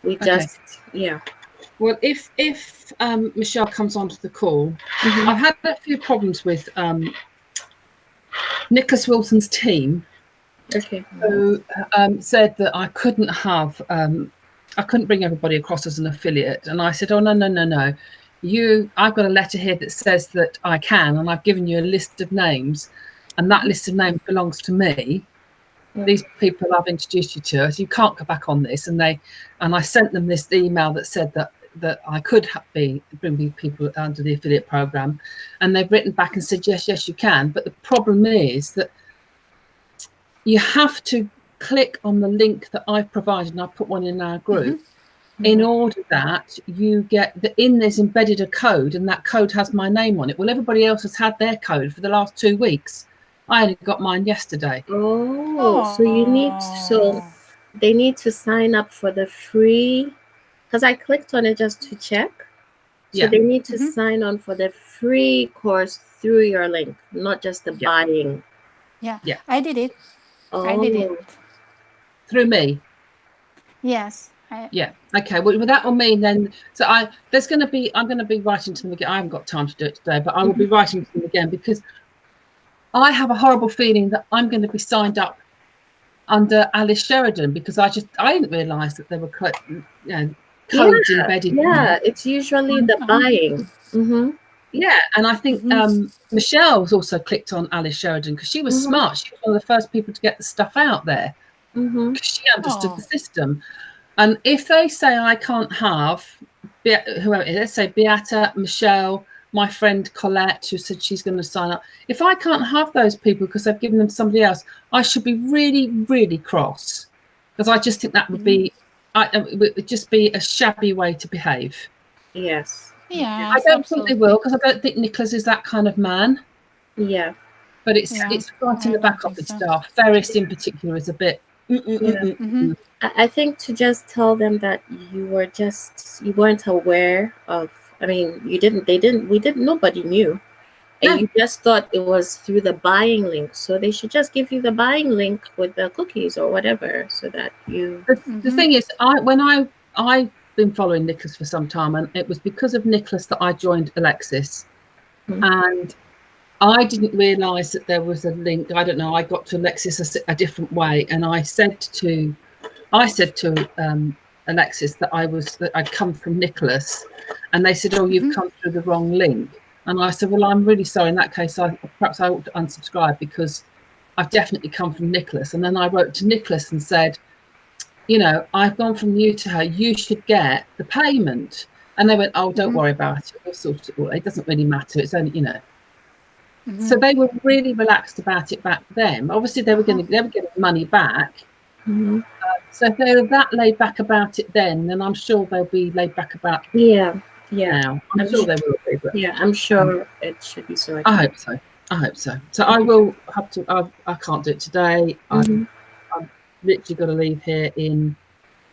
We Okay. just, yeah. Well, if Michelle comes onto the call, I've had a few problems with Nicholas Wilson's team, Okay. who said that I couldn't have, I couldn't bring everybody across as an affiliate. And I said, oh, no. I've got a letter here that says that I can, and I've given you a list of names, and that list of names belongs to me. These people I've introduced you to, so you can't go back on this. And I sent them this email that said that I could bring people under the affiliate program, and they've written back and said yes you can. But the problem is that you have to click on the link that I've provided, and I put one in our group, in order that you get there's embedded a code, and that code has my name on it. Well, everybody else has had their code for the last 2 weeks. I only got mine yesterday. Oh, so they need to sign up for the free, because I clicked on it just to check. So they need to sign on for the free course through your link, not just the buying. Yeah, I did it. I did it. Through me? Yes. Okay, well that will mean then, so I'm going to be writing to them again. I haven't got time to do it today, but I will be writing to them again, because I have a horrible feeling that I'm going to be signed up under Alice Sheridan, because I didn't realise that there were codes embedded. Yeah, it's usually the buying. Yeah, and I think Michelle's also clicked on Alice Sheridan because she was smart. She was one of the first people to get the stuff out there, because she understood the system. And if they say I can't have whoever, let's say Beata, Michelle, my friend Colette, who said she's going to sign up, if I can't have those people because I've given them to somebody else, I should be really, really cross, because I just think that would be, it would just be a shabby way to behave. Yes. Yeah, I don't think they will, because I don't think Nicholas is that kind of man. Yeah. But it's right in the back office staff. Ferris in particular is a bit. I think to just tell them that you weren't aware of. I mean, nobody knew, and you just thought it was through the buying link. So they should just give you the buying link with the cookies or whatever, so that you. The thing is, I've been following Nicholas for some time, and it was because of Nicholas that I joined Alexis, and I didn't realise that there was a link. I don't know. I got to Alexis a different way, and I said to Alexis that I'd come from Nicholas, and they said, "Oh, you've come through the wrong link." And I said, "Well, I'm really sorry. In that case, perhaps I ought to unsubscribe, because I've definitely come from Nicholas." And then I wrote to Nicholas and said, "I've gone from you to her. You should get the payment." And they went, "Oh, don't worry about it. We'll sort it all. It doesn't really matter. It's only, So they were really relaxed about it back then. Obviously, they were getting money back. So if they were that laid back about it then I'm sure they'll be laid back about now. I'm sure they will be. But, I'm sure it should be so. I hope so. So I will have to. I can't do it today. I've literally got to leave here in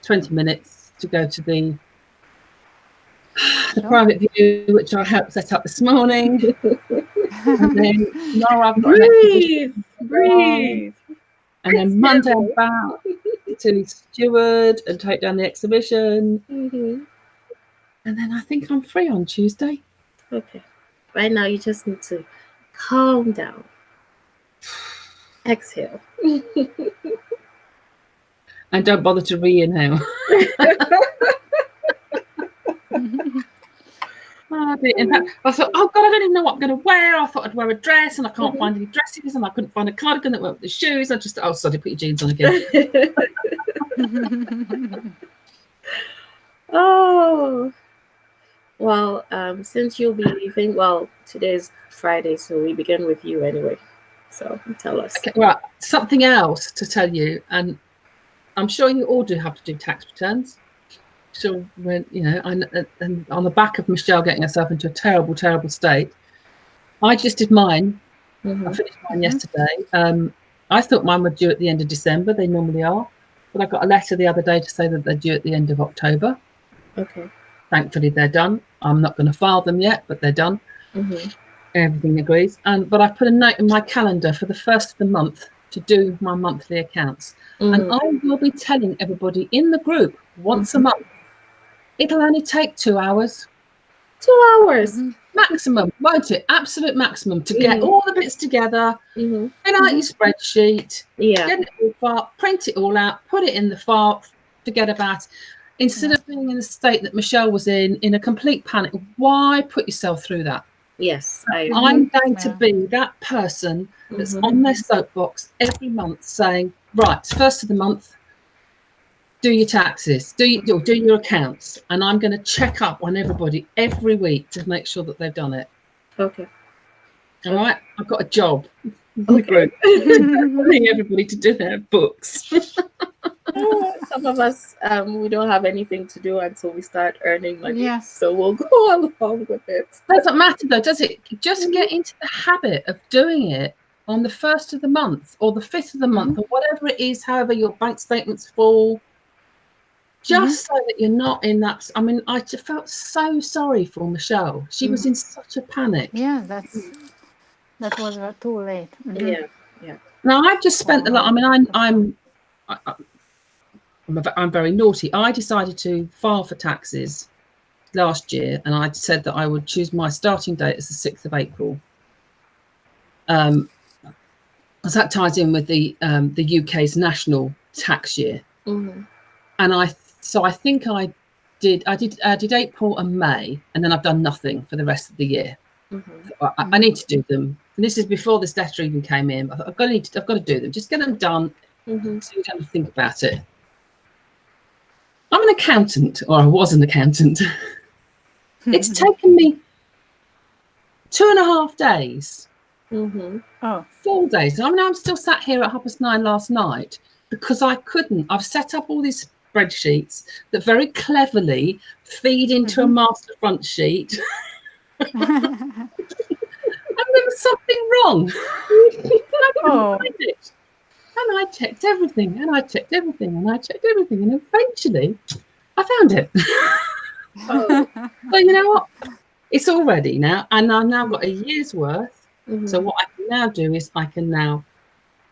20 minutes to go to the private view, which I helped set up this morning. And then tomorrow I've got breathe. And then Monday I'm back to steward and take down the exhibition. And then I think I'm free on Tuesday. Okay. Right now you just need to calm down. Exhale. And don't bother to re-inhale. In fact, I thought, oh God, I don't even know what I'm going to wear. I thought I'd wear a dress, and I can't find any dresses, and I couldn't find a cardigan that went with the shoes. I just, sorry, put your jeans on again. Oh, well, since you'll be leaving, today's Friday, so we begin with you anyway. So tell us. Okay, right, something else to tell you, and I'm sure you all do have to do tax returns. So when and on the back of Michelle getting herself into a terrible, terrible state, I just did mine. I finished mine yesterday. I thought mine were due at the end of December. They normally are, but I got a letter the other day to say that they're due at the end of October. Okay. Thankfully, they're done. I'm not going to file them yet, but they're done. Everything agrees. But I put a note in my calendar for the first of the month to do my monthly accounts, and I will be telling everybody in the group once a month It'll only take 2 hours. 2 hours. Maximum, won't it? Absolute maximum to get all the bits together, fill out your spreadsheet, get it all file, print it all out, put it in the file, forget about it. Instead of being in the state that Michelle was in a complete panic, why put yourself through that? Yes, I'm going to be that person that's on their soapbox every month saying, right, it's first of the month, do your taxes, do your accounts, and I'm going to check up on everybody every week to make sure that they've done it. Okay. All right, I've got a job in the group, telling everybody to do their books. Some of us, we don't have anything to do until we start earning money. Yes. So we'll go along with it. Doesn't matter though, does it? Just get into the habit of doing it on the 1st of the month or the 5th of the month or whatever it is, however your bank statements fall. Just so that you're not in that. I mean, I just felt so sorry for Michelle. She was in such a panic. Yeah, that was too late. Yeah. Now I've just spent a lot. I mean, I'm very naughty. I decided to file for taxes last year, and I said that I would choose my starting date as the 6th of April. Because that ties in with the UK's national tax year, and I think I did April and May, and then I've done nothing for the rest of the year. I need to do them, and this is before this letter even came in. I thought I've got to do them. Just get them done, so you don't have to think about it. I'm an accountant, or I was an accountant. It's taken me 2.5 days. 4 days. I mean, I'm still sat here at 9:30 last night because I couldn't. I've set up all these spreadsheets that very cleverly feed into a master front sheet. And there was something wrong. I couldn't find it. And I checked everything, and I checked everything, and I checked everything, and eventually I found it. But you know what? It's all ready now, and I've now got a year's worth. So what I can now do is I can now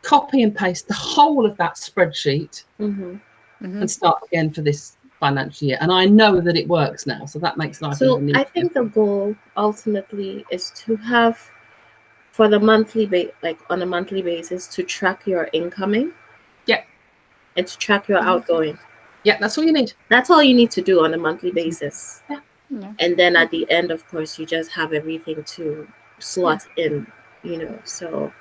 copy and paste the whole of that spreadsheet and start again for this financial year. And I know that it works now, so that makes life So even easier. I think the goal ultimately is to have, for the monthly on a monthly basis, to track your incoming. Yeah. And to track your outgoing. Yeah, that's all you need. That's all you need to do on a monthly basis. Yeah. And then at the end, of course, you just have everything to slot in, So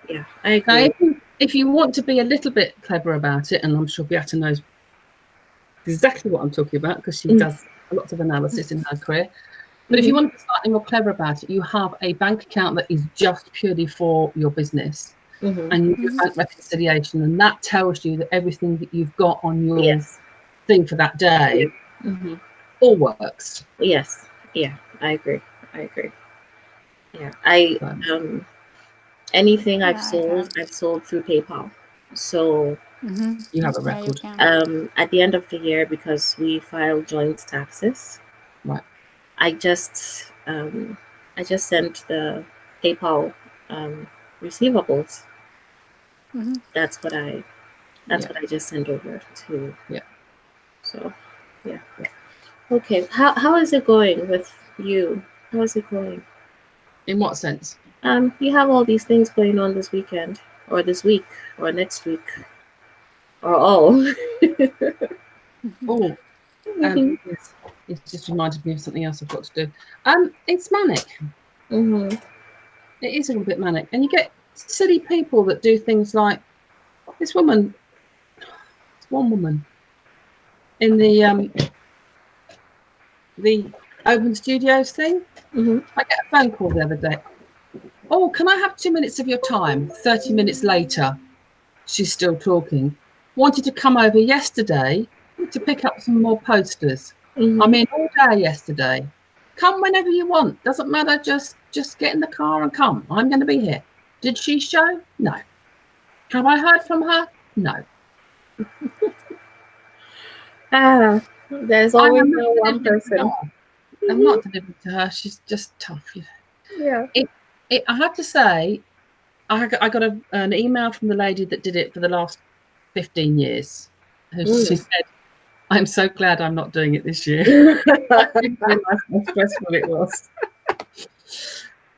yeah, I agree. Now, if you want to be a little bit clever about it, and I'm sure Beata knows exactly what I'm talking about because she does lots of analysis in her career. But if you want to be slightly more clever about it, you have a bank account that is just purely for your business, and you do bank reconciliation, and that tells you that everything that you've got on your thing for that day all works. Yes. Yeah, I agree. Yeah, anything I've sold through PayPal. So you have a record. At the end of the year, because we file joint taxes, right? I just sent the PayPal receivables. That's what I just sent over to. Yeah. So, yeah. Okay. How is it going with you? How is it going? In what sense? You have all these things going on this weekend, or this week, or next week, or all. Yes. It just reminded me of something else I've got to do. It's manic. It is a little bit manic, and you get silly people that do things like this woman. It's one woman in the Open Studios thing. I get a phone call the other day. Oh, can I have 2 minutes of your time? 30 minutes later, she's still talking. Wanted to come over yesterday to pick up some more posters. I'm in all day yesterday. Come whenever you want. Doesn't matter. Just get in the car and come. I'm going to be here. Did she show? No. Have I heard from her? No. There's always one person. I'm not delivering to her. She's just tough. Yeah. I have to say, I got an email from the lady that did it for the last 15 years. She said, I'm so glad I'm not doing it this year. I didn't realise how stressful it was.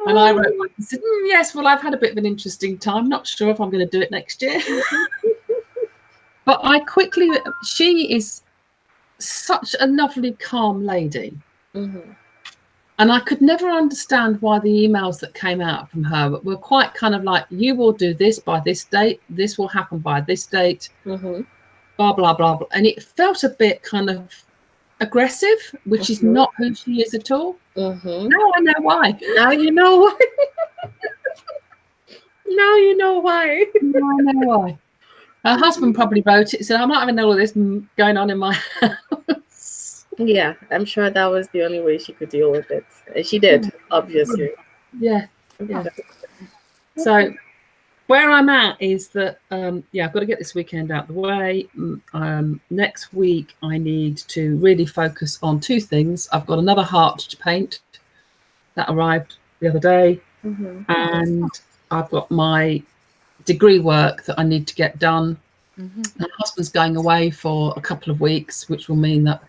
And I wrote back and said, yes, well, I've had a bit of an interesting time. Not sure if I'm going to do it next year. But she is such a lovely, calm lady. Mm-hmm. And I could never understand why the emails that came out from her were quite kind of like, you will do this by this date. This will happen by this date. Mm-hmm. Blah, blah, blah, blah. And it felt a bit kind of aggressive, which is not who she is at all. Mm-hmm. Now I know why. Now you know why. Now you know why. Now I know why. Her husband probably wrote it, said, I'm not having all of this going on in my house. Yeah, I'm sure that was the only way she could deal with it. And she did, obviously. Yeah. So where I'm at is that, I've got to get this weekend out of the way. Next week, I need to really focus on two things. I've got another heart to paint that arrived the other day. Mm-hmm. And I've got my degree work that I need to get done. My husband's going away for a couple of weeks, which will mean that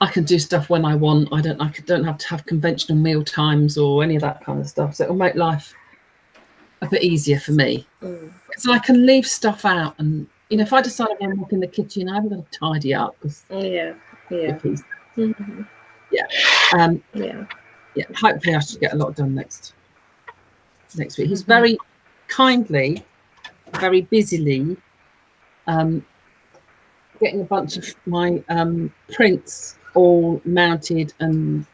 I can do stuff when I want. I don't have to have conventional meal times or any of that kind of stuff. So it'll make life a bit easier for me. So I can leave stuff out, and if I decide I want to walk in the kitchen, I haven't got to tidy up. Hopefully I should get a lot done next week. He's very kindly, very busily getting a bunch of my prints all mounted and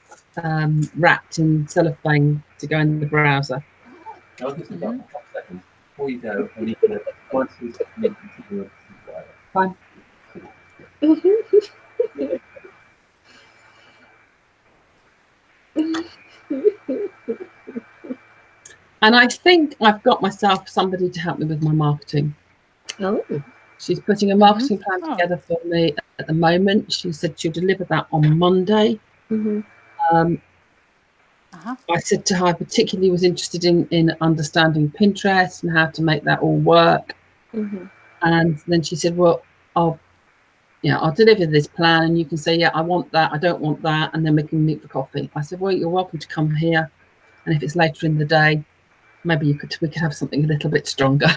wrapped in cellophane to go in the browser. I'll just stop a second. Before you go, I need to once we submit to do it. Fine. And I think I've got myself somebody to help me with my marketing. Oh. She's putting a marketing plan together for me at the moment. She said she'll deliver that on Monday. I said to her, I particularly was interested in understanding Pinterest and how to make that all work. And then she said, well, I'll deliver this plan and you can say, yeah, I want that, I don't want that, and then we can meet for coffee. I said, well, you're welcome to come here. And if it's later in the day, maybe we could have something a little bit stronger.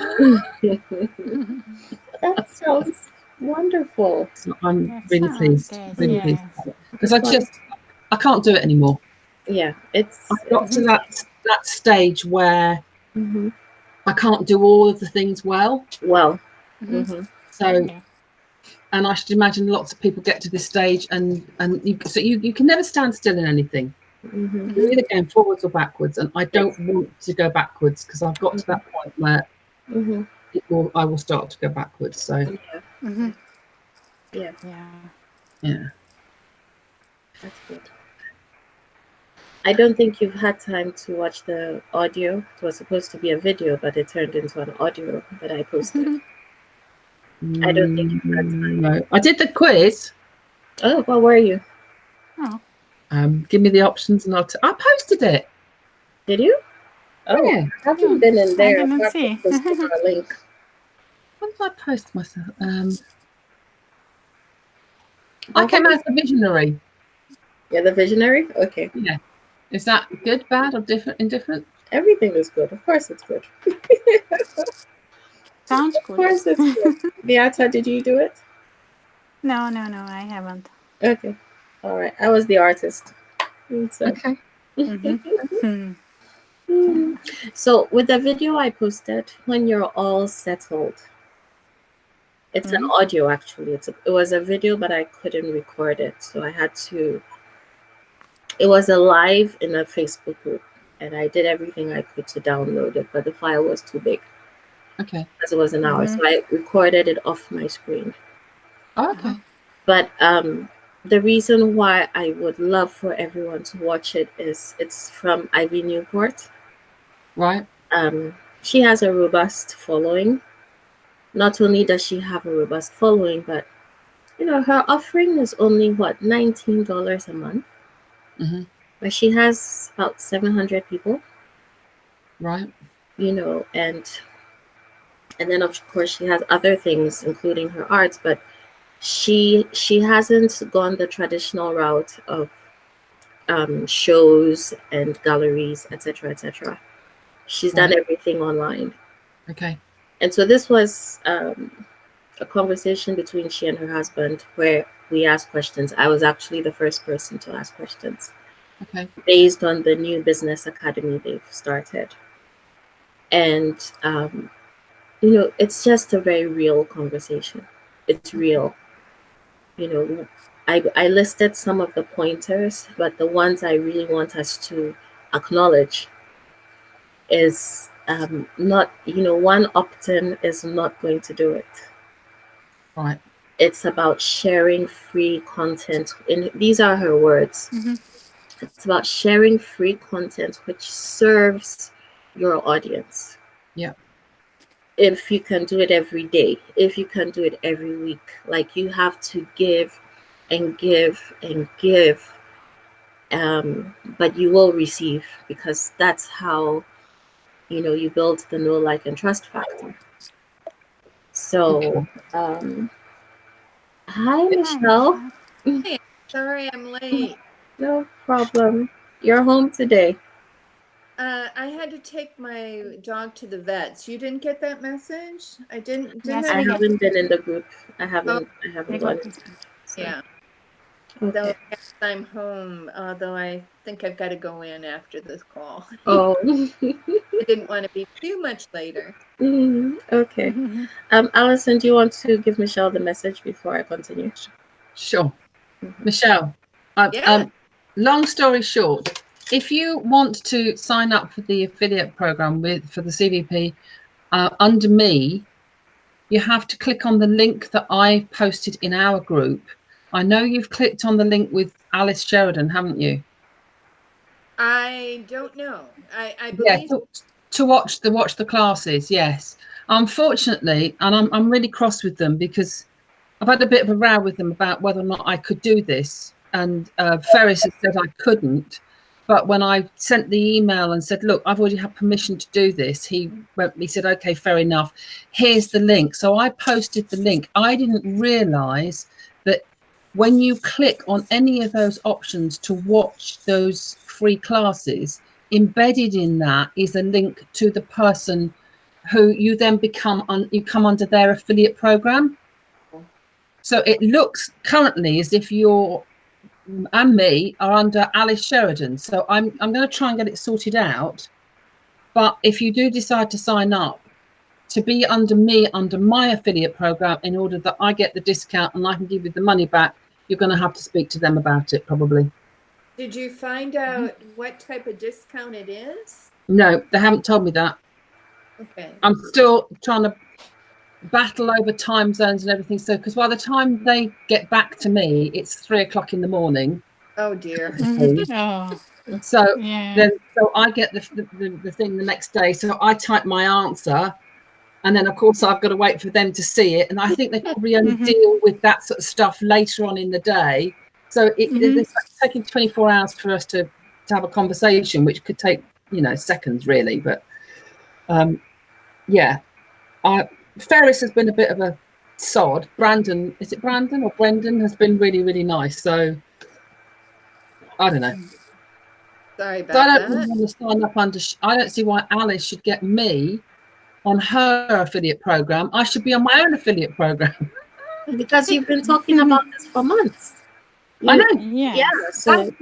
That sounds wonderful. So I'm really pleased. Really pleased. Because I can't do it anymore. Yeah, I've got to that stage where I can't do all of the things well. So, and I should imagine lots of people get to this stage, and you can never stand still in anything. You're either going forwards or backwards, and I don't want to go backwards because I've got to that point where I will start to go backwards. So, yeah, that's good. I don't think you've had time to watch the audio. It was supposed to be a video, but it turned into an audio that I posted. I don't think you've had time. No, I did the quiz. Oh, what were you? Give me the options and I posted it. Did you? Oh, yeah. I haven't been in there. I didn't see. A link. When did I post myself? I came out as a visionary. Yeah, the visionary? Okay. Yeah. Is that good, bad, or different? Indifferent? Everything is good. Of course it's good. Sounds good. Of course it's good. Beata, did you do it? No, I haven't. Okay. All right. I was the artist. So. Okay. So with the video I posted, when you're all settled, it's an audio actually. It was a video, but I couldn't record it. So I had to, it was a live in a Facebook group, and I did everything I could to download it, but the file was too big. Okay. Because it was an hour. So I recorded it off my screen. Okay. But the reason why I would love for everyone to watch it is it's from Ivy Newport. Right. She has a robust following. Not only does she have a robust following, but her offering is only $19 a month. But she has about 700 people. Right. And then of course she has other things, including her arts, but she hasn't gone the traditional route of shows and galleries, etc., etc. She's done Right. everything online. Okay. And so this was a conversation between she and her husband where we asked questions. I was actually the first person to ask questions Okay. based on the new business academy they've started. And, it's just a very real conversation. It's real. I listed some of the pointers, but the ones I really want us to acknowledge is not, one opt-in is not going to do it. Right. It's about sharing free content. And these are her words. It's about sharing free content which serves your audience. Yeah. If you can do it every day, if you can do it every week, like you have to give and give and give, but you will receive, because that's how you build the know, like, and trust factor. So hi Michelle. Hey, sorry I'm late. No problem. You're home today. I had to take my dog to the vets. You didn't get that message? I didn't. Yes, I we did. haven't been in the group. I haven't gone into it. So. Yeah. Okay. Though yes, I'm home, although I think I've got to go in after this call. Oh. I didn't want to be too much later. Okay. Alison, do you want to give Michelle the message before I continue? Sure. Michelle, Yeah. long story short, if you want to sign up for the affiliate program for the CVP under me, you have to click on the link that I posted in our group. I know you've clicked on the link with Alice Sheridan, haven't you? I don't know. I Yeah, believe. to watch the classes. Yes. Unfortunately, and I'm really cross with them because I've had a bit of a row with them about whether or not I could do this, and Ferris has said I couldn't. But when I sent the email and said, "Look, I've already had permission to do this," he said, "Okay, fair enough. Here's the link." So I posted the link. I didn't realise that when you click on any of those options to watch those free classes, embedded in that is a link to the person who you then you come under their affiliate program. So it looks currently as if you're and me are under Alice Sheridan. So I'm going to try and get it sorted out. But if you do decide to sign up to be under me, under my affiliate program, in order that I get the discount and I can give you the money back, you're going to have to speak to them about it, probably. Did you find out what type of discount it is? No, they haven't told me that. Okay. I'm still trying to battle over time zones and everything. So, because by the time they get back to me, it's 3 o'clock in the morning. Oh dear. Oh, So yeah. so I get the thing the next day. So I type my answer, and then of course I've got to wait for them to see it. And I think they probably only deal with that sort of stuff later on in the day. So it's taking 24 hours for us to have a conversation, which could take seconds really. But yeah, Ferris has been a bit of a sod. Brandon, is it Brandon or Brendan, has been really, really nice. So I don't know. Sorry So I about don't really that. want to sign up under. I don't see why Alice should get me on her affiliate program. I should be on my own affiliate program. Because you've been talking about this for months. I know. Yeah. So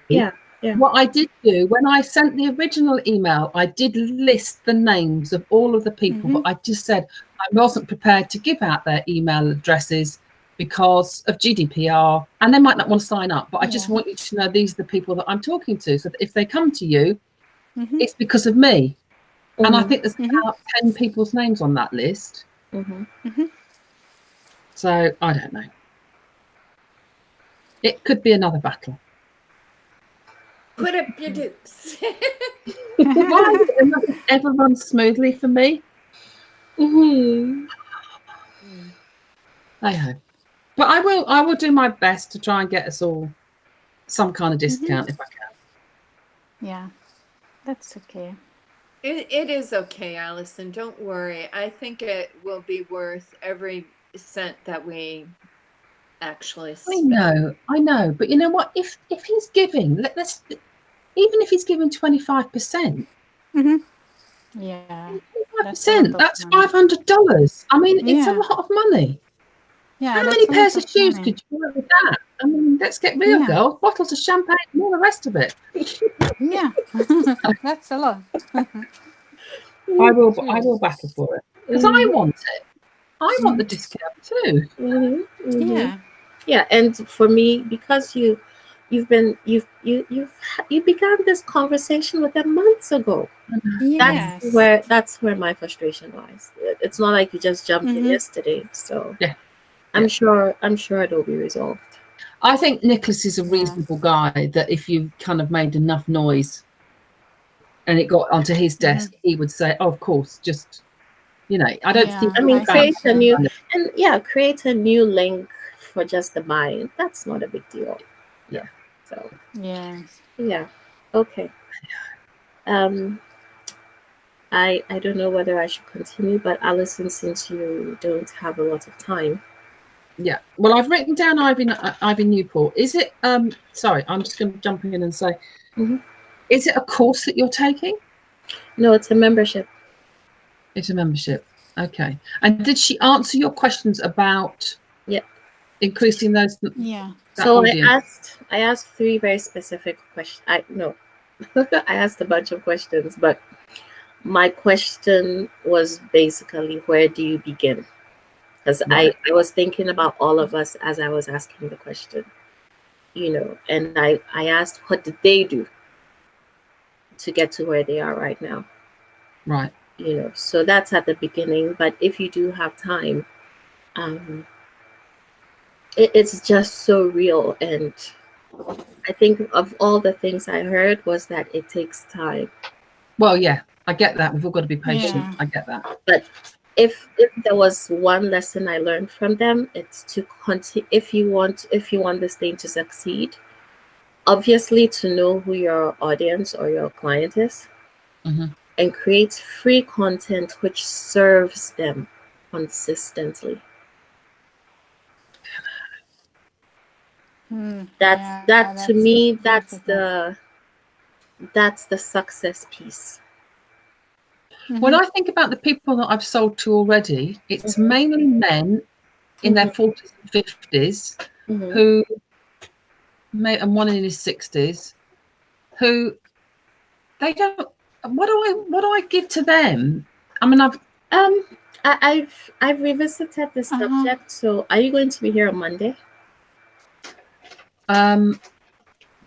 yeah. What I did do when I sent the original email, I did list the names of all of the people, but I just said I wasn't prepared to give out their email addresses because of GDPR, and they might not want to sign up, but I just want you to know these are the people that I'm talking to, so that if they come to you, it's because of me. And I think there's about 10 people's names on that list. So I don't know. It could be another battle. Put up your dukes. Why nothing ever runs smoothly for me? I hope. But I will do my best to try and get us all some kind of discount if I can. Yeah, that's okay. It is okay, Allison. Don't worry. I think it will be worth every cent that we actually I spend. know, but you know what? If he's giving, let's even if he's giving 25%, Yeah. 25%, that's money. $500. I mean, it's a Yeah. lot of money. Yeah, How that's many a lot pairs of of shoes money. could you wear with that? I mean, let's get real, Yeah. girls. Bottles of champagne and all the rest of it. Yeah. That's a lot. I will battle for it because I want it. I want the Mhm. discount too. Yeah. Yeah, and for me, because you began this conversation with them months ago. Yes. That's where my frustration lies. It's not like you just jumped in yesterday, so Yeah. I'm sure it'll be resolved. I think Nicholas is a Yeah. reasonable guy that if you kind of made enough noise and it got onto his desk, he would say, oh, of course, just, you know, I don't think Yeah, I mean, I create think a so. new create a new link for just the buying. That's not a big deal. Yeah. So Yes. yeah, okay. I don't know whether I should continue, but Alison, since you don't have a lot of time. Yeah. Well, I've written down Ivy Newport. Is it? Sorry, I'm just going to jump in and say, is it a course that you're taking? No, it's a membership. It's a membership. Okay. And did she answer your questions about increasing those? Yeah. So audience? I asked 3 very specific questions. I asked a bunch of questions, but my question was basically, where do you begin? Because I was thinking about all of us as I was asking the question, you know, and I asked, what did they do to get to where they are right now? Right. You know, so that's at the beginning. But if you do have time, it's just so real. And I think of all the things I heard was that it takes time. Well, yeah, I get that. We've all got to be patient. Yeah. I get that. But if there was one lesson I learned from them, it's to continue. If you want this thing to succeed, obviously to know who your audience or your client is, and create free content which serves them consistently. That to me, that's the success piece. When I think about the people that I've sold to already, it's mainly men in their 40s and 50s who may, and one in his 60s, who they don't. What do I give to them? I mean, I've revisited this subject. So, are you going to be here on Monday?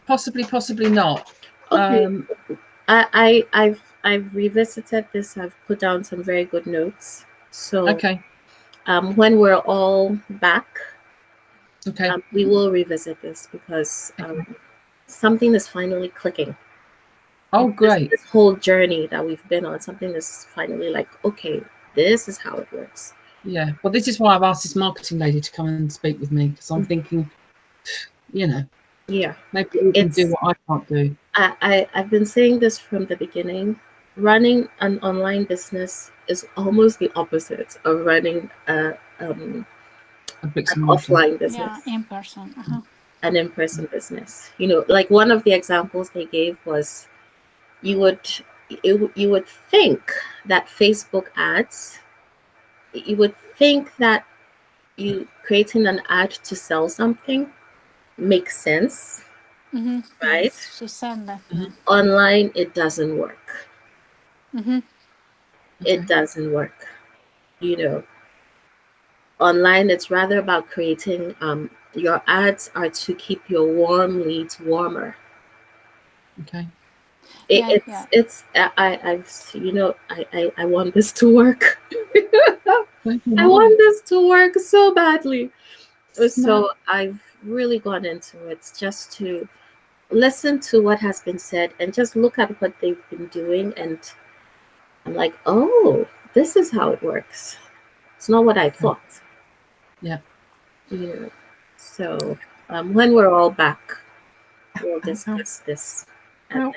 Possibly not. Okay. I've revisited this. I've put down some very good notes. So, okay. When we're all back, okay, we will revisit this because something is finally clicking. Oh, great! This whole journey that we've been on, something is finally like, okay, this is how it works. Yeah. Well, this is why I've asked this marketing lady to come and speak with me, because I'm thinking, you know, maybe you can do what I can't do. I've been saying this from the beginning. Running an online business is almost the opposite of running an offline business. Yeah, in person. An in-person business. You know, like one of the examples they gave was you would think that Facebook ads, you would think that you creating an ad to sell something makes sense, right? Yes, she said that. Online, it doesn't work. It doesn't work. You know, online, it's rather about creating. Your ads are to keep your warm leads warmer. Okay. I want this to work. I want this to work so badly. So I've really gone into it just to listen to what has been said and just look at what they've been doing, and I'm like, oh, this is how it works. It's not what I thought. Yeah. You know. So when we're all back, we'll discuss this. Do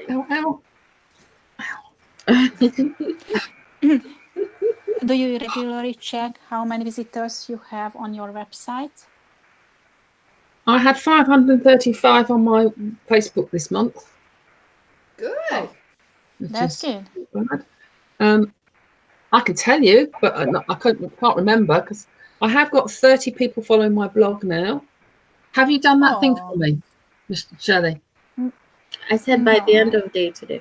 you regularly check how many visitors you have on your website? I had 535 on my Facebook this month, Good. which That's is good. bad. I can tell you, but I can't remember because I have got 30 people following my blog now. Have you done that thing for Oh, me, Mr. Shelley? I said by the end no. of day today.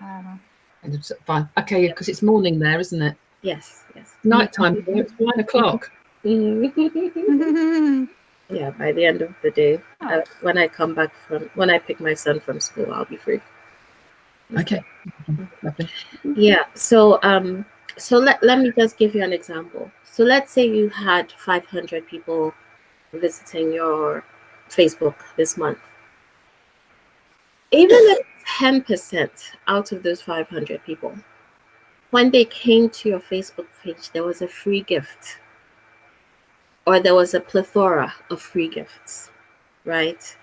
Fine. Okay, because it's morning there, isn't it? Yes, yes. Nighttime here. It's 1 o'clock. Yeah, by the end of the day, Oh. when I come back when I pick my son from school, I'll be free. Okay. Lovely. Yeah. So let me just give you an example. So let's say you had 500 people visiting your Facebook this month. Even if 10% out of those 500 people, when they came to your Facebook page, there was a free gift, or there was a plethora of free gifts, right?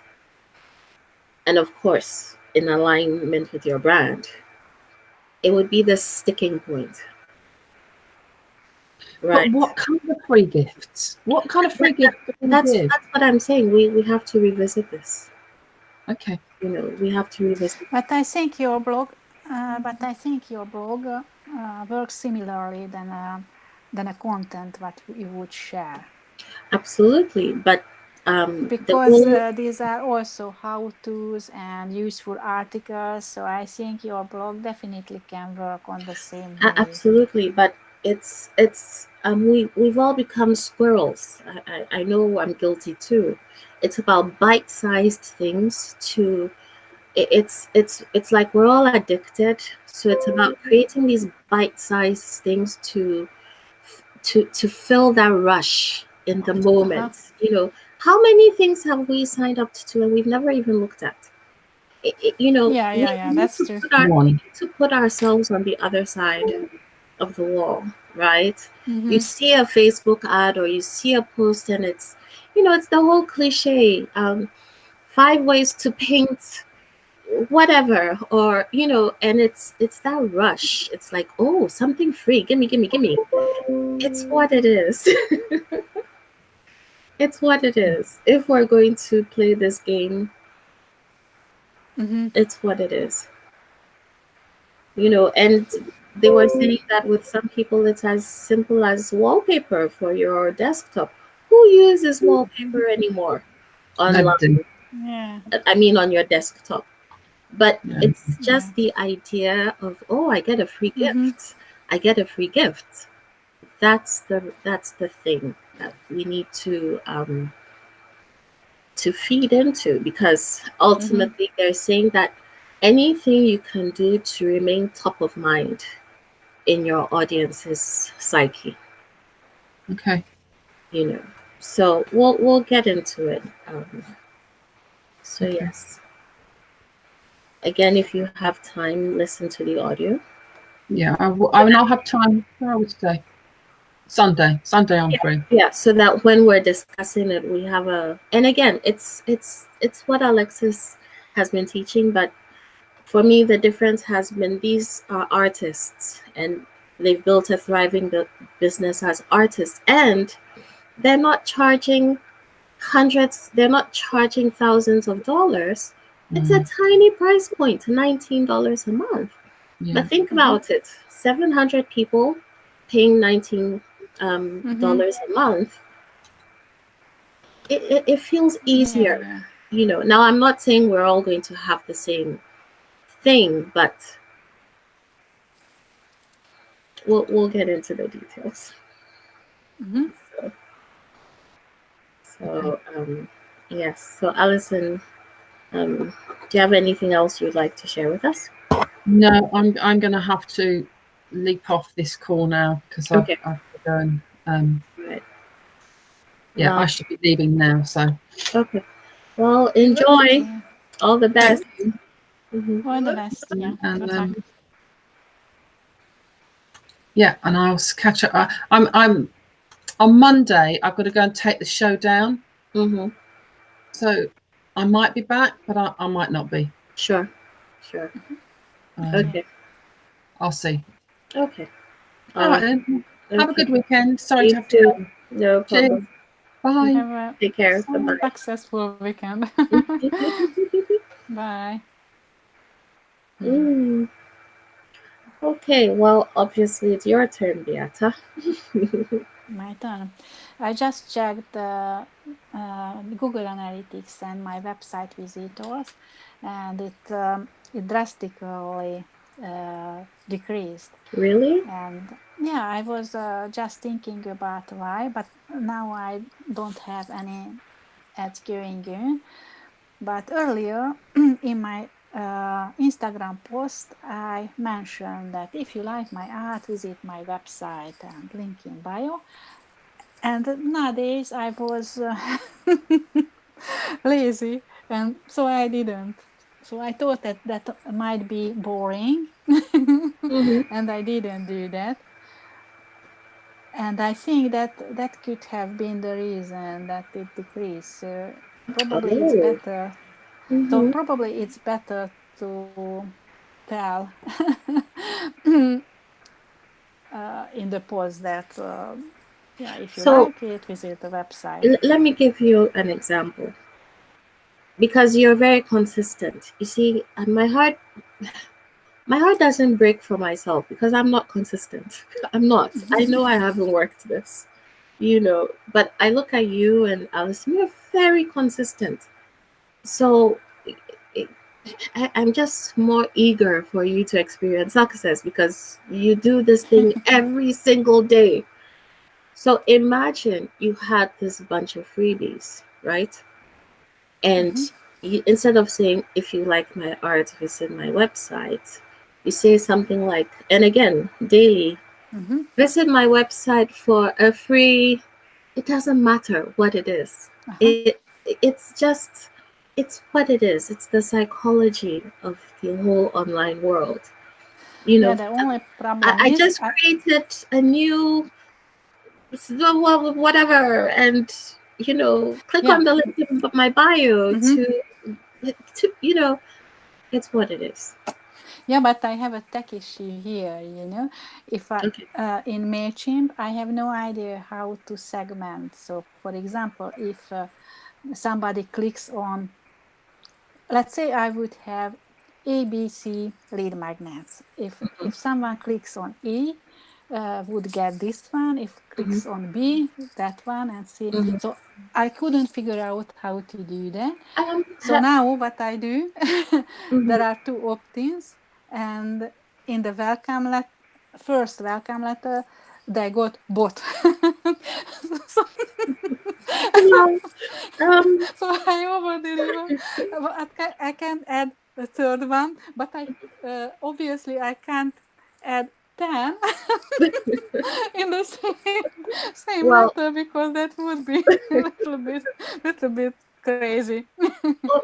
And of course, in alignment with your brand, it would be the sticking point, But right? what kind of free gifts? What kind of free gifts can you That's give? what I'm saying. We have to revisit this. Okay. You know, we have to revisit. But I think your blog, works similarly than a content what you would share. Absolutely, but the Because whole these are also how-tos and useful articles, so I think your blog definitely can work on the same way. absolutely, but we've all become squirrels. I know I'm guilty too. It's about bite-sized things to it's like we're all addicted. So it's about creating these bite-sized things to fill that rush in the moment. You know, how many things have we signed up to and we've never even looked at? You know, Yeah, we need that's to true. One. we need to put ourselves on the other side of the wall, right? You see a Facebook ad or you see a post and it's, you know, it's the whole cliche, 5 ways to paint whatever, or, you know, and it's that rush. It's like, oh, something free, gimme, gimme, gimme. It's what it is. It's what it is. If we're going to play this game, it's what it is. You know, and they were saying that with some people it's as simple as wallpaper for your desktop. Who uses wallpaper anymore online? Nobody. Yeah. I mean on your desktop. But Yeah. it's just the idea of, oh, I get a free gift. I get a free gift. That's the thing that we need to feed into, because ultimately they're saying that anything you can do to remain top of mind in your audience's psyche, Okay. you know. So we'll get into it. So Okay. yes, again, if you have time, listen to the audio. Yeah, I will not have time. Where are we today? Sunday. Sunday I'm free. Yeah, so that when we're discussing it, we have and again, it's what Alexis has been teaching, but for me, the difference has been these are artists and they've built a thriving business as artists, and they're not charging hundreds, they're not charging thousands of dollars. It's a tiny price point, $19 a month. Yeah. But think about it, 700 people paying $19 a month. It feels easier, Yeah. you know. Now, I'm not saying we're all going to have the same thing, but we'll get into the details. So yes. So Alison, do you have anything else you'd like to share with us? No, I'm going to have to leap off this call now because I've got to go and Right. yeah, Well, I should be leaving now. So okay. Well, enjoy. Yeah. All the best. All the best. Yeah. Good luck. and yeah, and I'll catch up. I'm on Monday. I've got to go and take the show down. So I might be back, but I might not be. Sure. Okay. I'll see. Okay. All right then. Have a good weekend. Sorry You to have to too. go. No problem. Cheers. Bye. Have a Take care. Bye. successful weekend. Bye. Mm. Okay, well, obviously it's your turn, Beata. My turn. I just checked Google Analytics and my website visitors, and it drastically decreased. Really? And yeah, I was just thinking about why, but now I don't have any ads going in. But earlier in my Instagram post, I mentioned that if you like my art, visit my website and link in bio. And nowadays I was lazy, and so I didn't. So I thought that that might be boring, Mm-hmm. and I didn't do that. And I think that that could have been the reason that it decreased. So probably it's Oh. better. So Mm-hmm. probably it's better to tell in the post that yeah, if you So like it, visit the website. let me give you an example because you're very consistent. You see, and my heart doesn't break for myself because I'm not consistent. I'm not. I know I haven't worked this, but I look at you and Alison, you're very consistent. So it, I'm just more eager for you to experience success because you do this thing every single day. So imagine you had this bunch of freebies, right? And instead of saying, if you like my art, visit my website, you say something like, and again, daily, visit my website for a free, it doesn't matter what it is. It's just, it's what it is. It's the psychology of the whole online world. You Yeah, know, the only I, problem I is just created a new whatever, and click yeah. on the link in my bio to it's what it is. Yeah, but I have a tech issue here, If I Okay. in MailChimp, I have no idea how to segment. So, for example, if somebody clicks on, let's say I would have ABC lead magnets. If someone clicks on E, would get this one. If Hmm. clicks on B, that one, and C. Hmm. So I couldn't figure out how to do that. um So now what I do, mhm. there are two opt-ins, and in the first welcome letter, they got bot. so, Well, um so I over deliver. I can add a third one, but I obviously I can't add 10 in the same well, letter because that would be little bit crazy.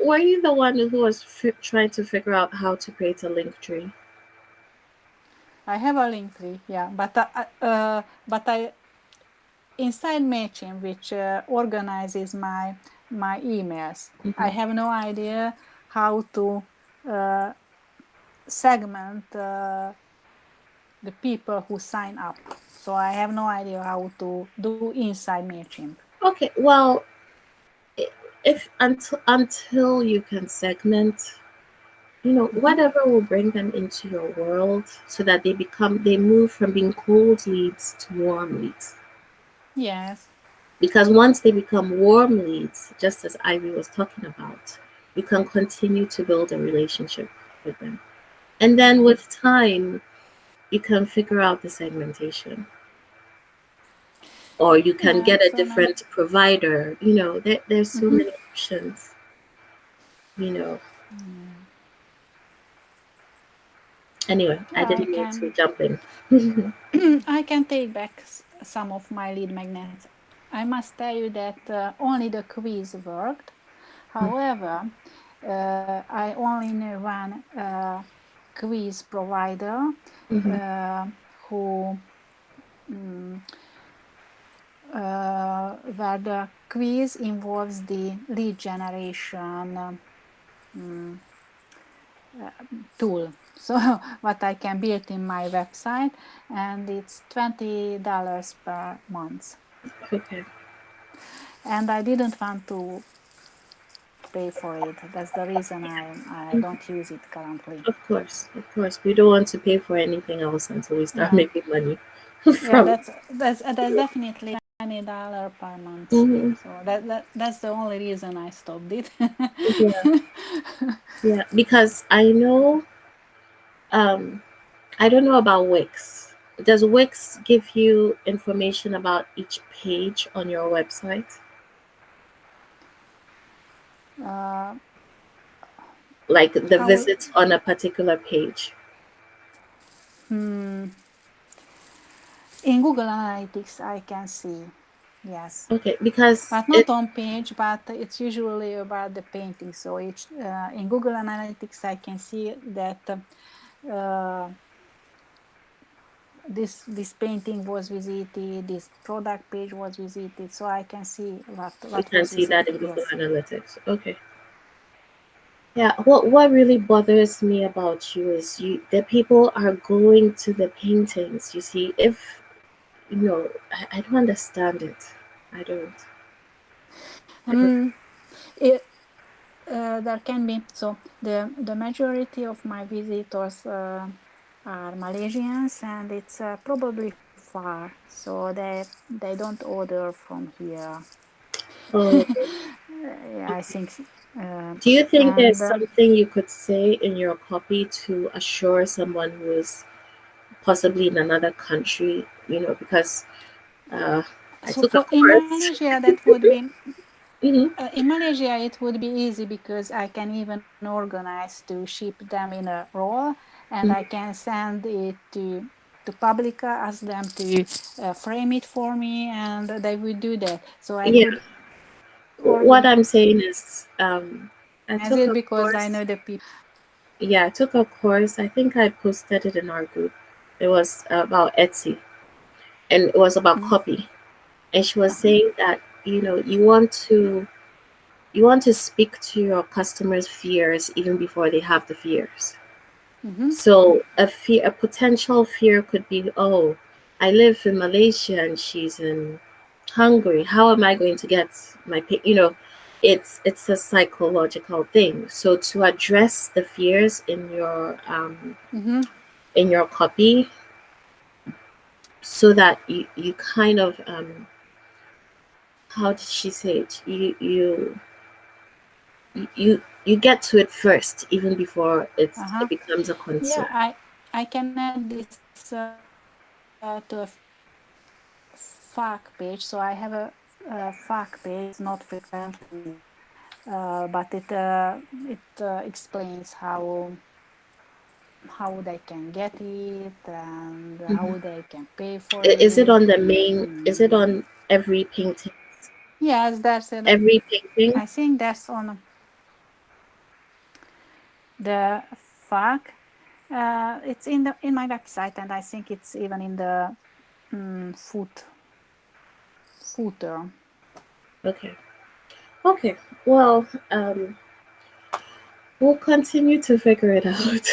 were you the one who was trying to figure out how to create a link tree? I have a link tree, yeah, but I inside Mailchimp, which organizes my emails, I have no idea how to uh, segment the people who sign up. So I have no idea how to do inside Mailchimp. Okay, well, if until you can segment, whatever will bring them into your world so that they move from being cold leads to warm leads. Yes. Because once they become warm leads, just as Ivy was talking about, you can continue to build a relationship with them. And then with time, you can figure out the segmentation. Or you can Yeah. get a So now. different provider. There's so many options, you know. Yeah. Anyway, I I didn't mean to can jump in. I can take back some of my lead magnets. I must tell you that only the quiz worked. However, I only know one quiz provider Mhm. uh, who mm, where the quiz involves the lead generation mm, tool. So what I can build in my website, and it's $20 per month. Okay. and I didn't want to pay for it. That's the reason I don't use it currently. Of course, we don't want to pay for anything else until we start Yeah. making money Yeah, from. that's definitely $20 per month. Mhm. So that's the only reason I stopped it. Yeah, because I know, I don't know about Wix. Does Wix give you information about each page on your website? Uh, Like the how visits on a particular page? in Google Analytics I can see, yes, Okay, because but not on page. But it's usually about the painting. So each in Google Analytics I can see that this painting was visited, this product page was visited, so I can see what you can was see that visited. in Google Yes. Analytics. Okay. Yeah, what really bothers me about you is the people are going to the paintings. You see, if I don't understand it. I don't. It, there can be, so the majority of my visitors are Malaysians, and it's probably far, so they don't order from here. Oh, Yeah, I think do you think there's and something you could say in your copy to assure someone who is possibly in another country? Because I so took a for in course. Malaysia that would be Hmm. in Malaysia it would be easy because I can even organize to ship them in a roll, and I can send it to Publica, ask them to frame it for me, and they would do that. So I Yeah. could What organize I'm saying is, I it took a because I know course. the people. Yeah, I took a course. I think I posted it in our group. It was about Etsy, and it was about copy. And she was saying that you want to speak to your customers' fears even before they have the fears. So a potential fear could be, oh, I live in Malaysia and she's in Hungary. How am I going to get my it's a psychological thing. So to address the fears in your copy, so that you kind of how did she say it? You get to it first, even before it becomes a concern. Yeah, I can add this to a FAQ page. So I have a FAQ page. It's not frequently used, but it explains how they can get it and how they can pay for Is it it. on the main? Is it on every painting? Yes, that's it. Every painting? I think that's on the FAQ. It's in my website, and I think it's even in the footer. Okay. Okay. Well, we'll continue to figure it out.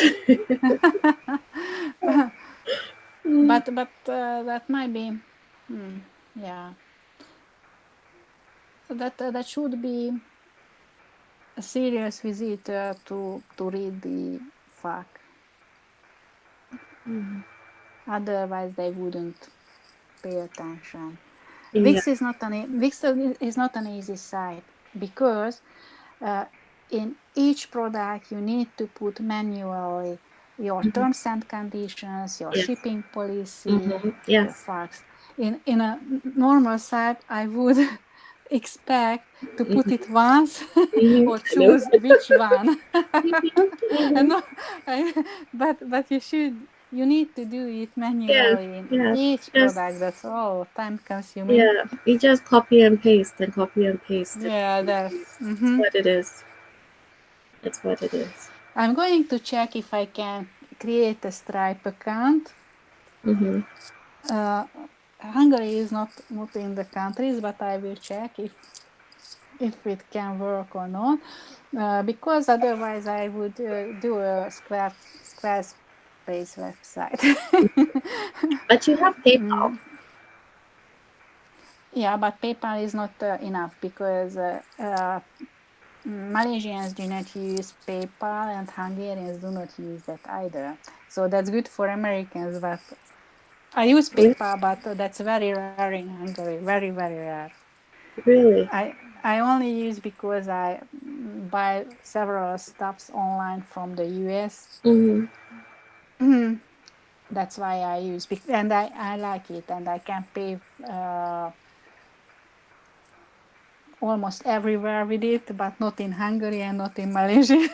but that might be, yeah. That should be a serious visitor to read the FAQ. Otherwise, they wouldn't pay attention. Yeah. Wix is not an easy site because in each product you need to put manually your terms and conditions, your Yes. shipping policy, your Yes. facts. In a normal site, I would expect to put it once or I know. choose which one. And no, but you need to do it Yeah. manually in Yeah. each Just product. That's all time consuming. yeah. You just copy and paste and copy and paste. Yeah, that's. It's what it is. It's what it is. I'm going to check if I can create a Stripe account. Hungary is not in the countries, but I will check if it can work or not, because otherwise I would do a Squarespace website. But you have PayPal. Yeah, but PayPal is not enough because Malaysians do not use PayPal and Hungarians do not use that either. So that's good for Americans, but I use PayPal, but that's very rare in Hungary. Very, very rare. Really? I only use because I buy several stuffs online from the US. That's why I use, and I like it, and I can pay almost everywhere with it, but not in Hungary and not in Malaysia.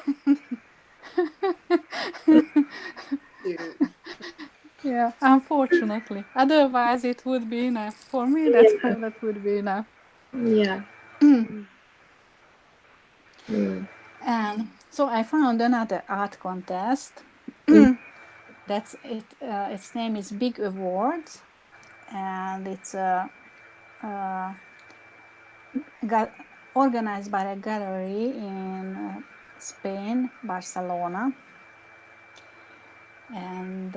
Yeah, unfortunately. Otherwise, it would be enough. For me, that would be enough. Yeah. And so I found another art contest. That's it. Its name is Big Awards, and it's organized by a gallery in Spain, Barcelona. And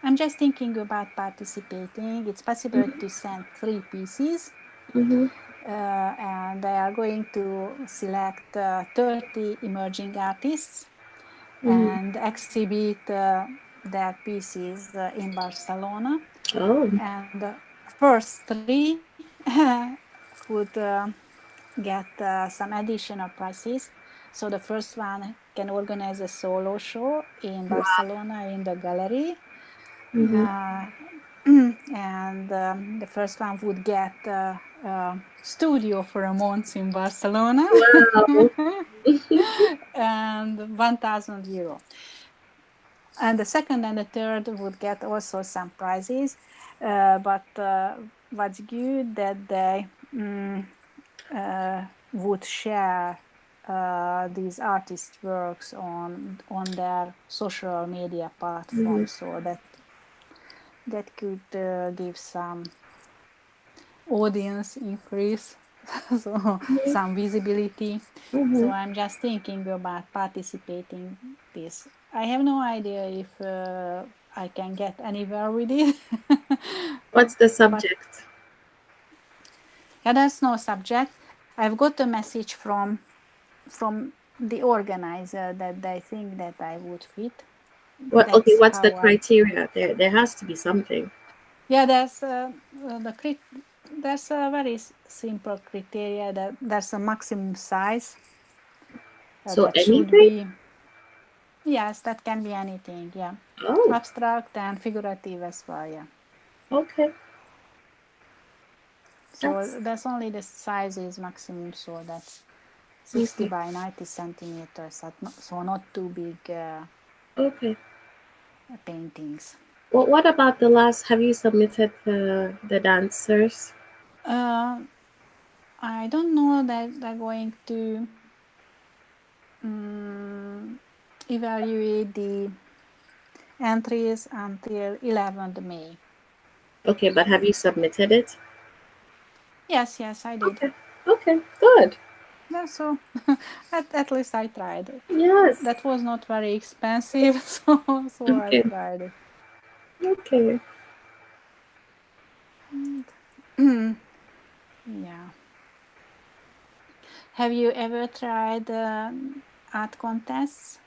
I'm just thinking about participating. It's possible to send 3 pieces. And they are going to select 30 emerging artists and exhibit their pieces in Barcelona. Oh. And the first 3 could get some additional prizes. So the first one can organize a solo show in Barcelona in the gallery. And the first one would get a studio for a month in Barcelona. Wow. And 1,000 euro. And the second and the third would get also some prizes, but what's good that they would share these artist works on their social media platforms, so that could give some audience increase, so some visibility. So I'm just thinking about participating this. I have no idea if I can get anywhere with it. What's the subject? Yeah, there's no subject. I've got a message from the organizer that they think that I would fit. What? Okay. That's What's the how criteria? There has to be something. Yeah, there's there's a very simple criteria that there's a maximum size So that should anything? be. Yes, that can be anything. Yeah, Oh. abstract and figurative as well. Yeah. Okay. So that's only the size is maximum. So that's 60 by 90 centimeters. So not too big Okay. paintings. Well, what about the last? Have you submitted the dancers? I don't know that they're going to evaluate the entries until 11th May. Okay, but have you submitted it? Yes, I did. Okay, good. Yeah, so at least I tried. Yes. That was not very expensive, so Okay. I tried it. Okay. Yeah. Have you ever tried art contests?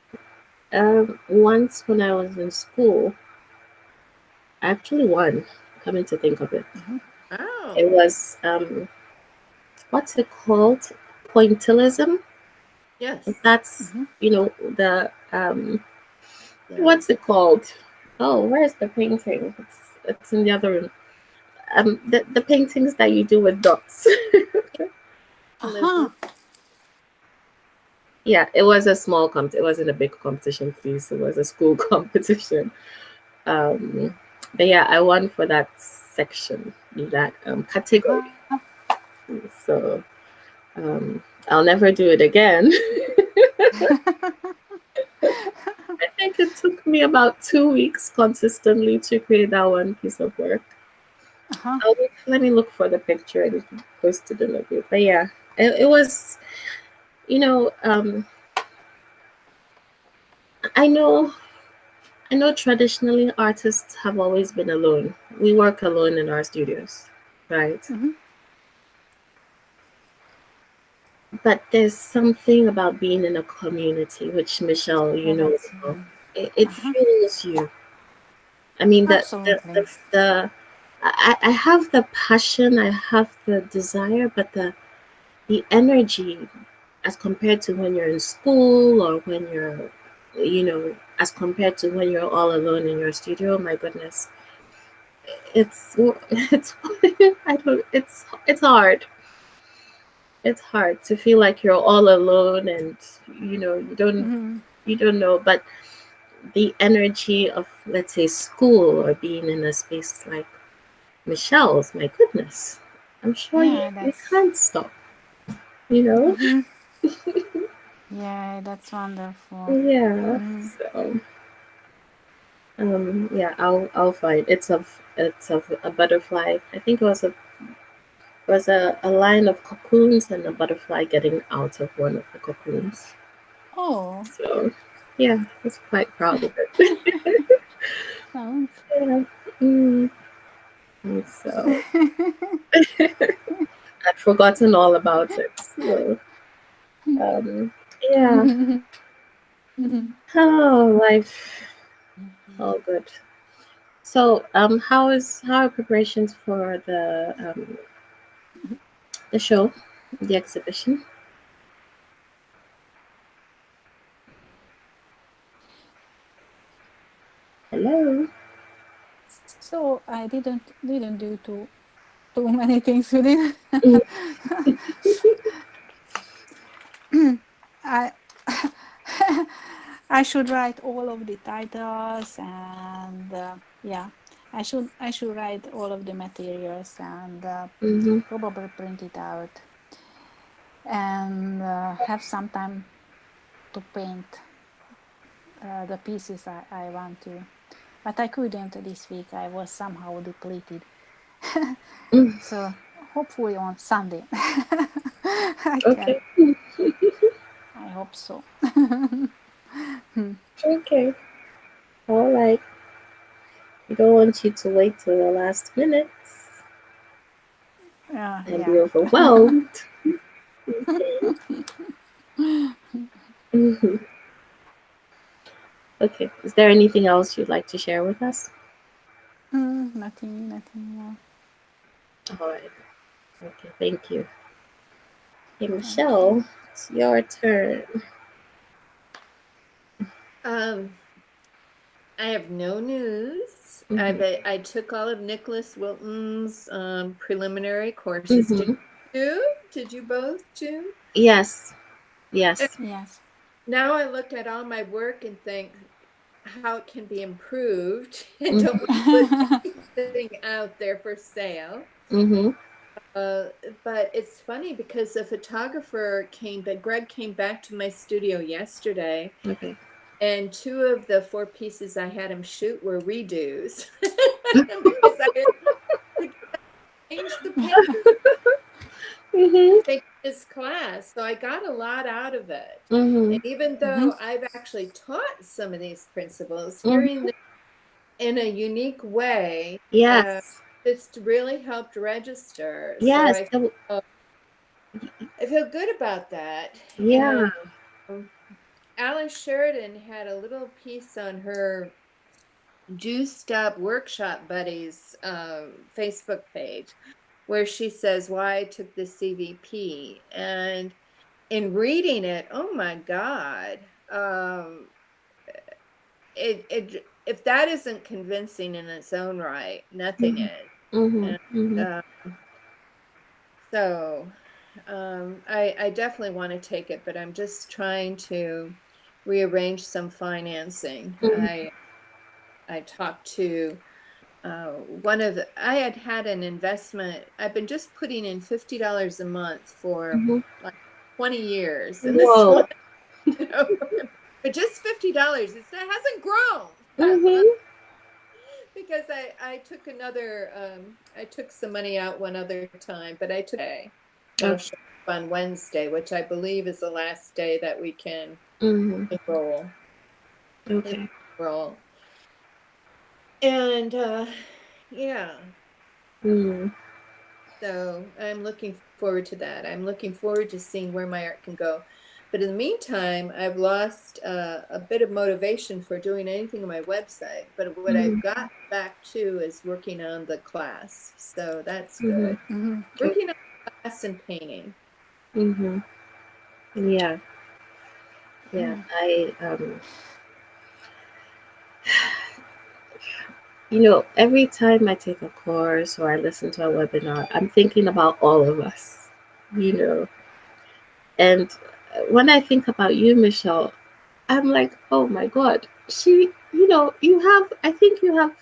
Once when I was in school, I actually won. Coming to think of it, Oh. it was what's it called? Pointillism. Yes. That's the what's it called? Oh, where's the painting? It's in the other room. The paintings that you do with dots. Yeah, it was a small it wasn't a big competition, please. It was a school competition. But yeah, I won for that section, that category. So I'll never do it again. I think it took me about 2 weeks consistently to create that one piece of work. Let me look for the picture and post it in the group. But yeah, it was, I know traditionally artists have always been alone. We work alone in our studios, right? but there's something about being in a community, which Michelle, you Yeah, know, that's it fuels you. I mean, absolutely. I have the passion, I have the desire, but the energy as compared to when you're in school or when you're, you know, as compared to when you're all alone in your studio, my goodness, it's I don't it's hard. It's hard to feel like you're all alone and you know you don't know, but the energy of, let's say, school or being in a space like Michelle's, my goodness, I'm sure Yeah, you that's can't stop, you know. yeah, that's wonderful. Yeah, so yeah, I'll find it's of a butterfly. I think it was a line of cocoons and a butterfly getting out of one of the cocoons. Oh, So yeah, I was quite proud of it. sounds. Yeah. Mm. And so I'd forgotten all about it. So um, yeah. Oh, life, all good. So how are preparations for the show, the exhibition? Hello. So I didn't do too many things with it. I I should write all of the titles and yeah, I should write all of the materials and Mm-hmm. probably print it out and have some time to paint the pieces I want to. But I couldn't this week. I was somehow depleted. So hopefully on Sunday I can. Okay. I hope so. Okay. All right. We don't want you to wait till the last minute and be Yeah. overwhelmed. Mhm. Okay. Is there anything else you'd like to share with us? Nothing more. All right. Okay. Thank you. Hey, Thank you. Michelle, it's your turn. I have no news. I took all of Nicholas Wilton's preliminary courses. Did you both too? Yes. Yes. Yes. Now I look at all my work and think how it can be improved and don't want to put anything out there for sale. Mm-hmm. But it's funny because the photographer Greg came back to my studio yesterday, Okay. and 2 of the 4 pieces I had him shoot were redos because I had changed the paper Mm-hmm. take this class. So I got a lot out of it. Mm-hmm. And even though I've actually taught some of these principles, hearing them in a unique way, Yes. just really helped register. So Yes. I feel good about that. Yeah. And Alice Sheridan had a little piece on her Juiced Up Workshop Buddies Facebook page where she says why I took the CVP. And in reading it, oh my God, if that isn't convincing in its own right, nothing is. Mm-hmm. And, Mm-hmm. so I definitely want to take it, but I'm just trying to rearrange some financing. I talked to I had an investment. I've been just putting in $50 a month for like 20 years in this Whoa. one, but just $50. It hasn't grown that much Mm-hmm. because I took some money out one other time, but I took it'll show up on Wednesday, which I believe is the last day that we can enroll. Okay. And yeah. Mm. So I'm looking forward to that. I'm looking forward to seeing where my art can go. But in the meantime, I've lost a bit of motivation for doing anything on my website. But what I've got back to is working on the class. So that's good. Working on class and painting. Yeah. Every time I take a course or I listen to a webinar, I'm thinking about all of us, and when I think about you, Michelle, I'm like, oh my God, I think you have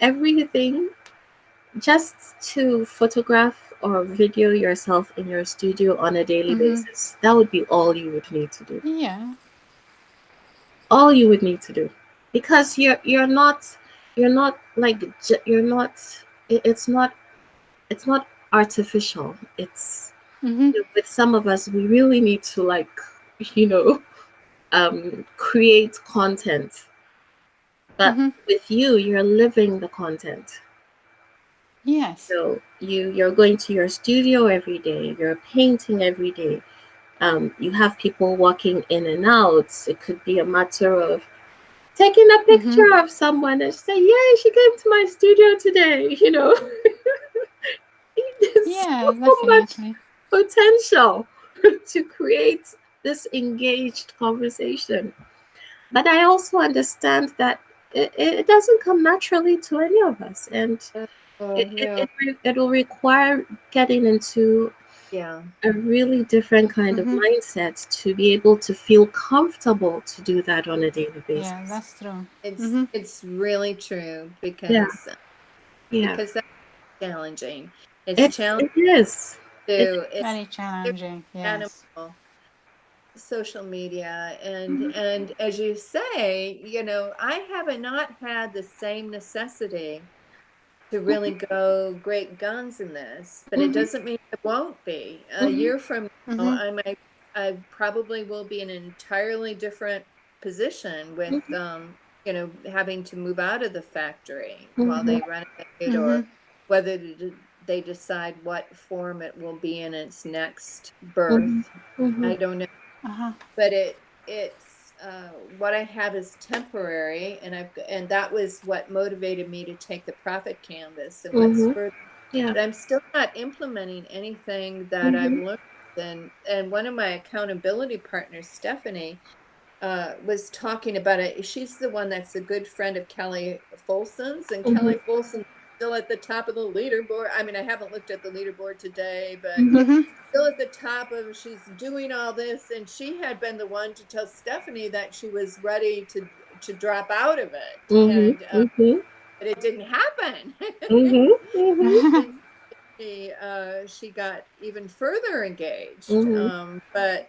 everything just to photograph or video yourself in your studio on a daily basis. That would be all you would need to do. Yeah. All you would need to do, because you're not like it's not artificial. It's with some of us, we really need to create content, but with you're living the content. Yes. So you're going to your studio every day, you're painting every day. You have people walking in and out. It could be a matter of taking a picture of someone and say, "Yay, she came to my studio today." Yeah, so much definitely. potential to create this engaged conversation. But I also understand that it doesn't come naturally to any of us, and it will require getting into a really different kind of mindset to be able to feel comfortable to do that on a daily basis. Yeah, that's true. It's really true because that's challenging. It's challenging. It is. It's very challenging. Yes. Animal. Social media and as you say, I have not had the same necessity to really go great guns in this, but it doesn't mean it won't be. A year from now, I probably will be in an entirely different position with having to move out of the factory while they renovate, or whether they decide what form it will be in its next birth. I don't know. But it's what I have is temporary, and that was what motivated me to take the profit canvas and what's further. But I'm still not implementing anything that I've learned. And one of my accountability partners, Stephanie, was talking about it. She's the one that's a good friend of Kelly Folson's, and Kelly Folson's still at the top of the leaderboard. I mean, I haven't looked at the leaderboard today, but still at the top of, she's doing all this, and she had been the one to tell Stephanie that she was ready to drop out of it, and but it didn't happen. She got even further engaged, but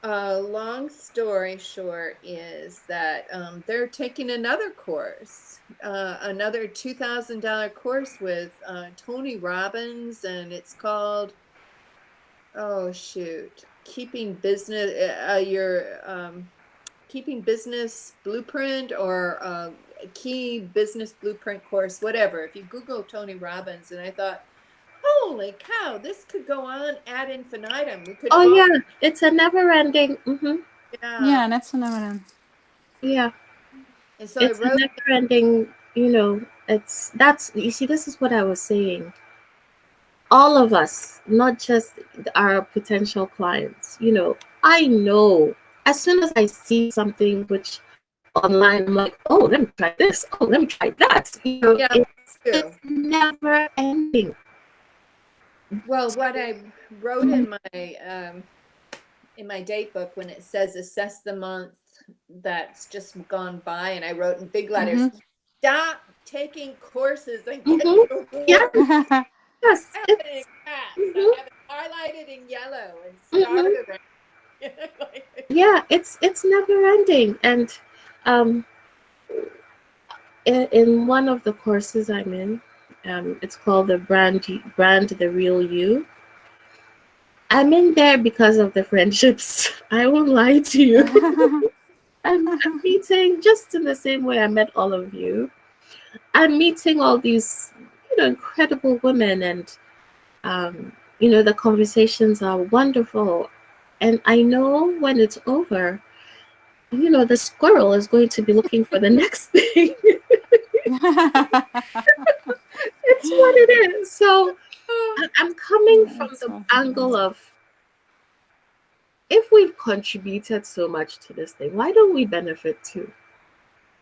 long story short is that they're taking another course, another $2,000 course with Tony Robbins, and it's called, Keeping Business Blueprint, or Key Business Blueprint course, whatever. If you Google Tony Robbins, and I thought, holy cow, this could go on ad infinitum. We could. It's a never-ending. Yeah, that's a never-ending. Yeah, and so it's a never-ending. You see, this is what I was saying. All of us, not just our potential clients. I know as soon as I see something which online, I'm like, oh, let me try this. Oh, let me try that. It's never ending. Well, what I wrote in my date book, when it says assess the month that's just gone by, and I wrote in big letters, stop taking courses and get to work. Yes. I have it in caps. I have it highlighted in yellow and started it's never ending. And in one of the courses I'm in, it's called the brand the real you. I'm in there because of the friendships. I won't lie to you. I'm meeting, just in the same way I met all of you, I'm meeting all these incredible women, and the conversations are wonderful. And I know when it's over, the squirrel is going to be looking for the next thing. It's what it is. So I'm coming from It's the what it angle is. of, if we've contributed so much to this thing, why don't we benefit too?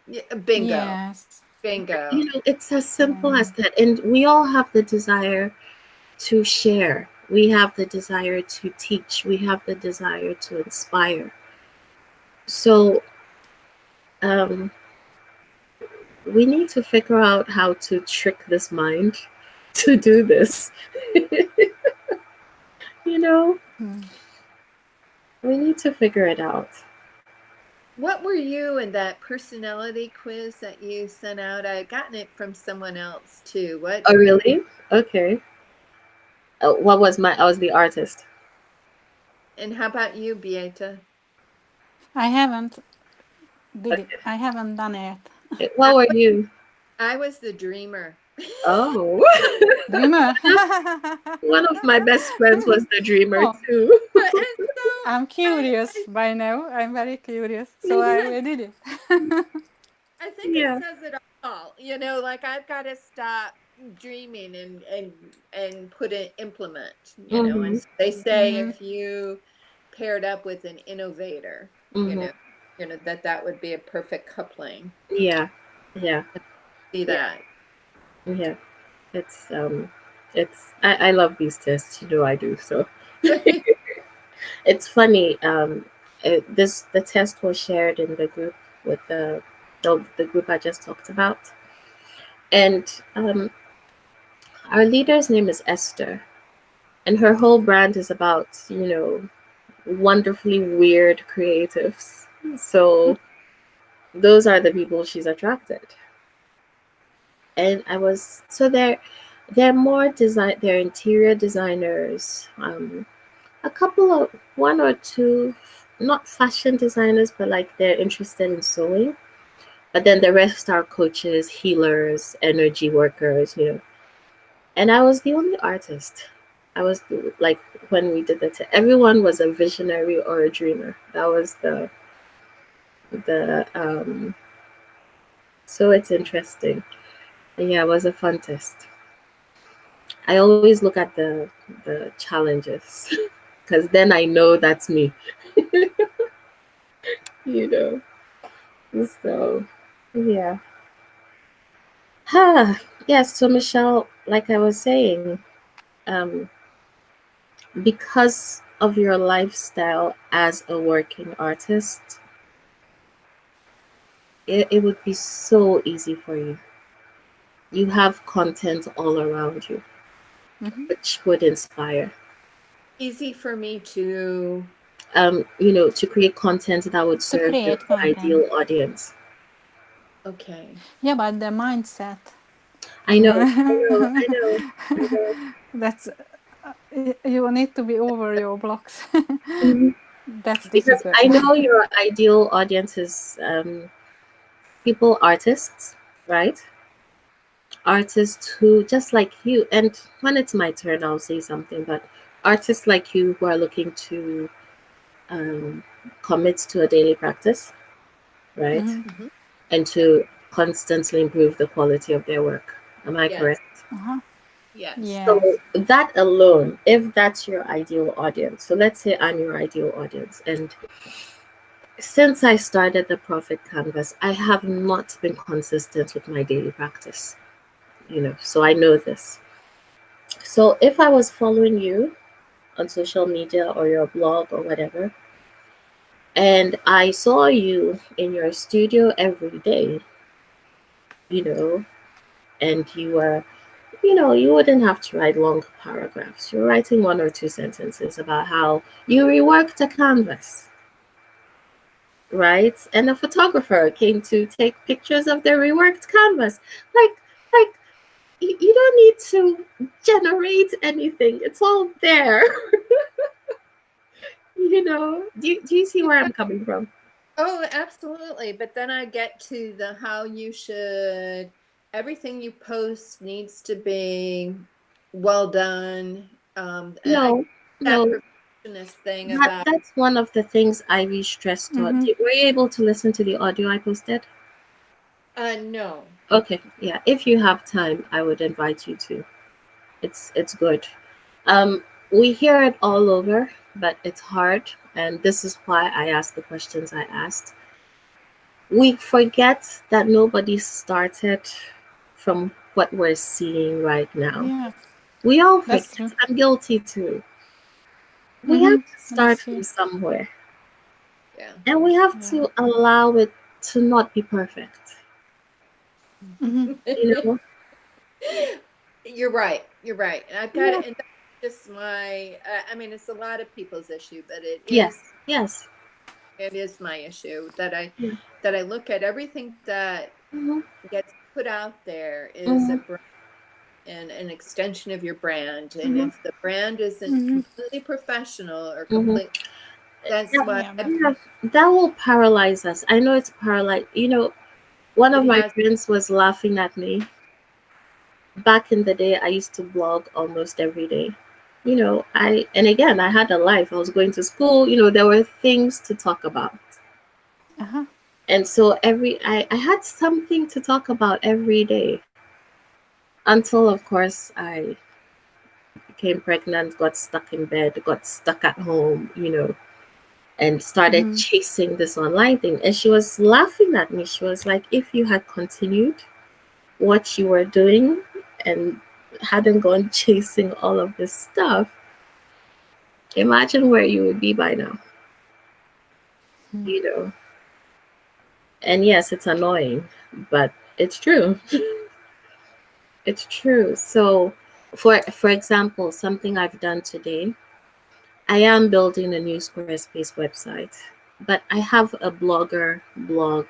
Yeah, bingo. Yes. Bingo. It's as simple as that. And we all have the desire to share. We have the desire to teach. We have the desire to inspire. So we need to figure out how to trick this mind to do this. Hmm. We need to figure it out. What were you in that personality quiz that you sent out? I had gotten it from someone else too. What? Oh, really? Okay. What was I was the artist. And how about you, Beata? I haven't I haven't done it. What were you? I was the dreamer. Oh. Dreamer. One of my best friends was the dreamer Oh. too. And so I'm curious by now. I'm very curious. So I did it. I think Yeah. it says it all. Like I've got to stop dreaming and put an implement. And they say if you paired up with an innovator, that would be a perfect coupling. Yeah. See that. Yeah. It's I love these tests, I do. So it's funny. The test was shared in the group with the group I just talked about. And our leader's name is Esther. And her whole brand is about, wonderfully weird creatives. So those are the people she's attracted. And they're more they're interior designers, a couple of one or two, not fashion designers, but like they're interested in sewing. But then the rest are coaches, healers, energy workers, And I was the only artist. I was like, when we did that, everyone was a visionary or a dreamer. That was the so it's interesting. Yeah, it was a fun test. I always look at the challenges because then I know that's me. you know. So yeah. Yes, so Michelle, like I was saying, um, because of your lifestyle as a working artist, it would be so easy for you. You have content all around you, which would inspire. Easy for me to To create content that would serve your create content. ideal audience. Okay. Yeah, but the mindset. I know. That's you need to be over your blocks. That's Because difficult. I know your ideal audience is artists, right? Artists who, just like you, and when it's my turn, I'll say something, but artists like you who are looking to commit to a daily practice, right? And to constantly improve the quality of their work. Am I correct? Yes. Yes. So that alone, if that's your ideal audience, so let's say I'm your ideal audience, and since I started the Profit Canvas, I have not been consistent with my daily practice, so I know this. So if I was following you on social media or your blog or whatever, and I saw you in your studio every day, and you were, you wouldn't have to write long paragraphs. You're writing one or two sentences about how you reworked a canvas, right? And a photographer came to take pictures of the reworked canvas. Like you don't need to generate anything. It's all there. Do you see where I'm coming from? Oh, absolutely. But then I get to the how you should, everything you post needs to be well done, No, that no. perfectionist thing about That's one of the things Ivy stressed on. Were you able to listen to the audio I posted? no. Okay, yeah. If you have time, I would invite you to. It's good. We hear it all over, but it's hard, and this is why I asked the questions I asked. We forget that nobody started from what we're seeing right now. Yeah, We all forget. that's true. I'm guilty too. We have to start That's from true. somewhere, Yeah. and we have Yeah. to allow it to not be perfect. Mhm. You know? You're right. You're right. And I've got Yeah. it. And that's just my, I mean, it's a lot of people's issue, but Yes. Yes. it is my issue Yeah. that I look at everything that Mhm. gets put out there is a Mhm. brand and an extension of your brand. And Mhm. if the brand isn't Mhm. completely professional or Mhm. complete, that's Yeah. why Yeah, Yeah. That will paralyze us. I know it's paralyzed. One of it my has. friends was laughing at me. Back in the day, I used to blog almost every day. And again, I had a life. I was going to school. There were things to talk about. uh-huh. And so I had something to talk about every day until, of course, I became pregnant, got stuck in bed, got stuck at home, and started chasing this online thing. And she was laughing at me. She was like, if you had continued what you were doing and hadn't gone chasing all of this stuff, imagine where you would be by now. you know and yes, it's annoying, but it's true. It's true. So for example, something I've done today, I am building a new Squarespace website, but I have a blogger blog,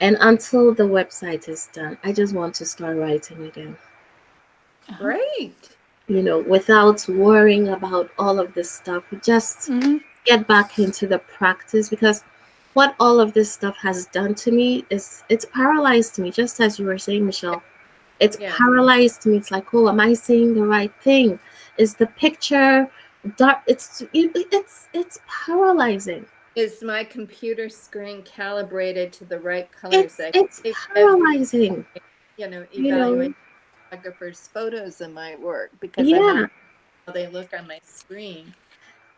and until the website is done, I just want to start writing again, Great. without worrying about all of this stuff. Just get back into the practice, because what all of this stuff has done to me is it's paralyzed me, just as you were saying, Michelle. It's Yeah. paralyzed me. It's like, oh, am I saying the right thing? Is the picture dark? It's paralyzing. Is my computer screen calibrated to the right colors? It's paralyzing. Evaluate photographers' photos of my work because I Yeah. want how they look on my screen.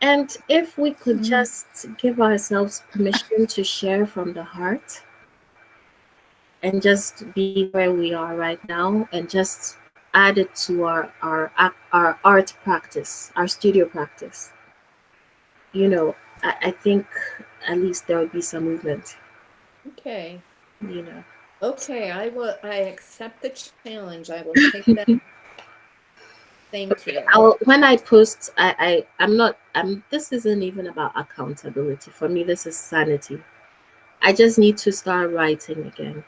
And if we could just give ourselves permission to share from the heart and just be where we are right now, and just add it to our art practice, our studio practice, I think at least there would be some movement. Okay. you know Okay, I accept the challenge. I will take that. Thank you. When I post, I'm this isn't even about accountability for me. This is sanity. I just need to start writing again.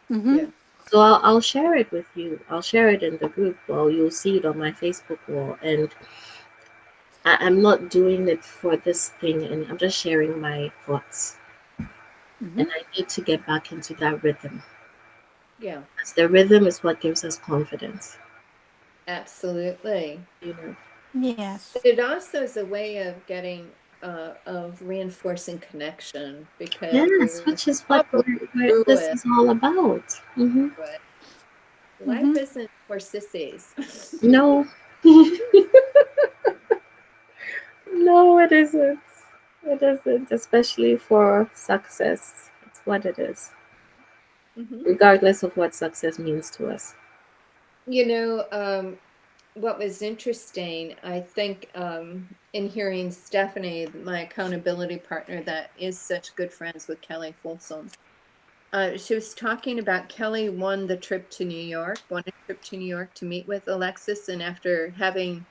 Yeah. So I'll share it with you. I'll share it in the group. Well, you'll see it on my Facebook wall. And I'm not doing it for this thing, and I'm just sharing my thoughts. And I need to get back into that rhythm. Yeah. Because the rhythm is what gives us confidence. Absolutely. Yes. But it also is a way of getting of reinforcing connection, because Yes, which is what this is all about. Life isn't for sissies. No. No, it isn't. It isn't, especially for success. It's what it is, regardless of what success means to us. What was interesting, I think, in hearing Stephanie, my accountability partner that is such good friends with Kelly Folsom, she was talking about Kelly won a trip to New York to meet with Alexis, and after having,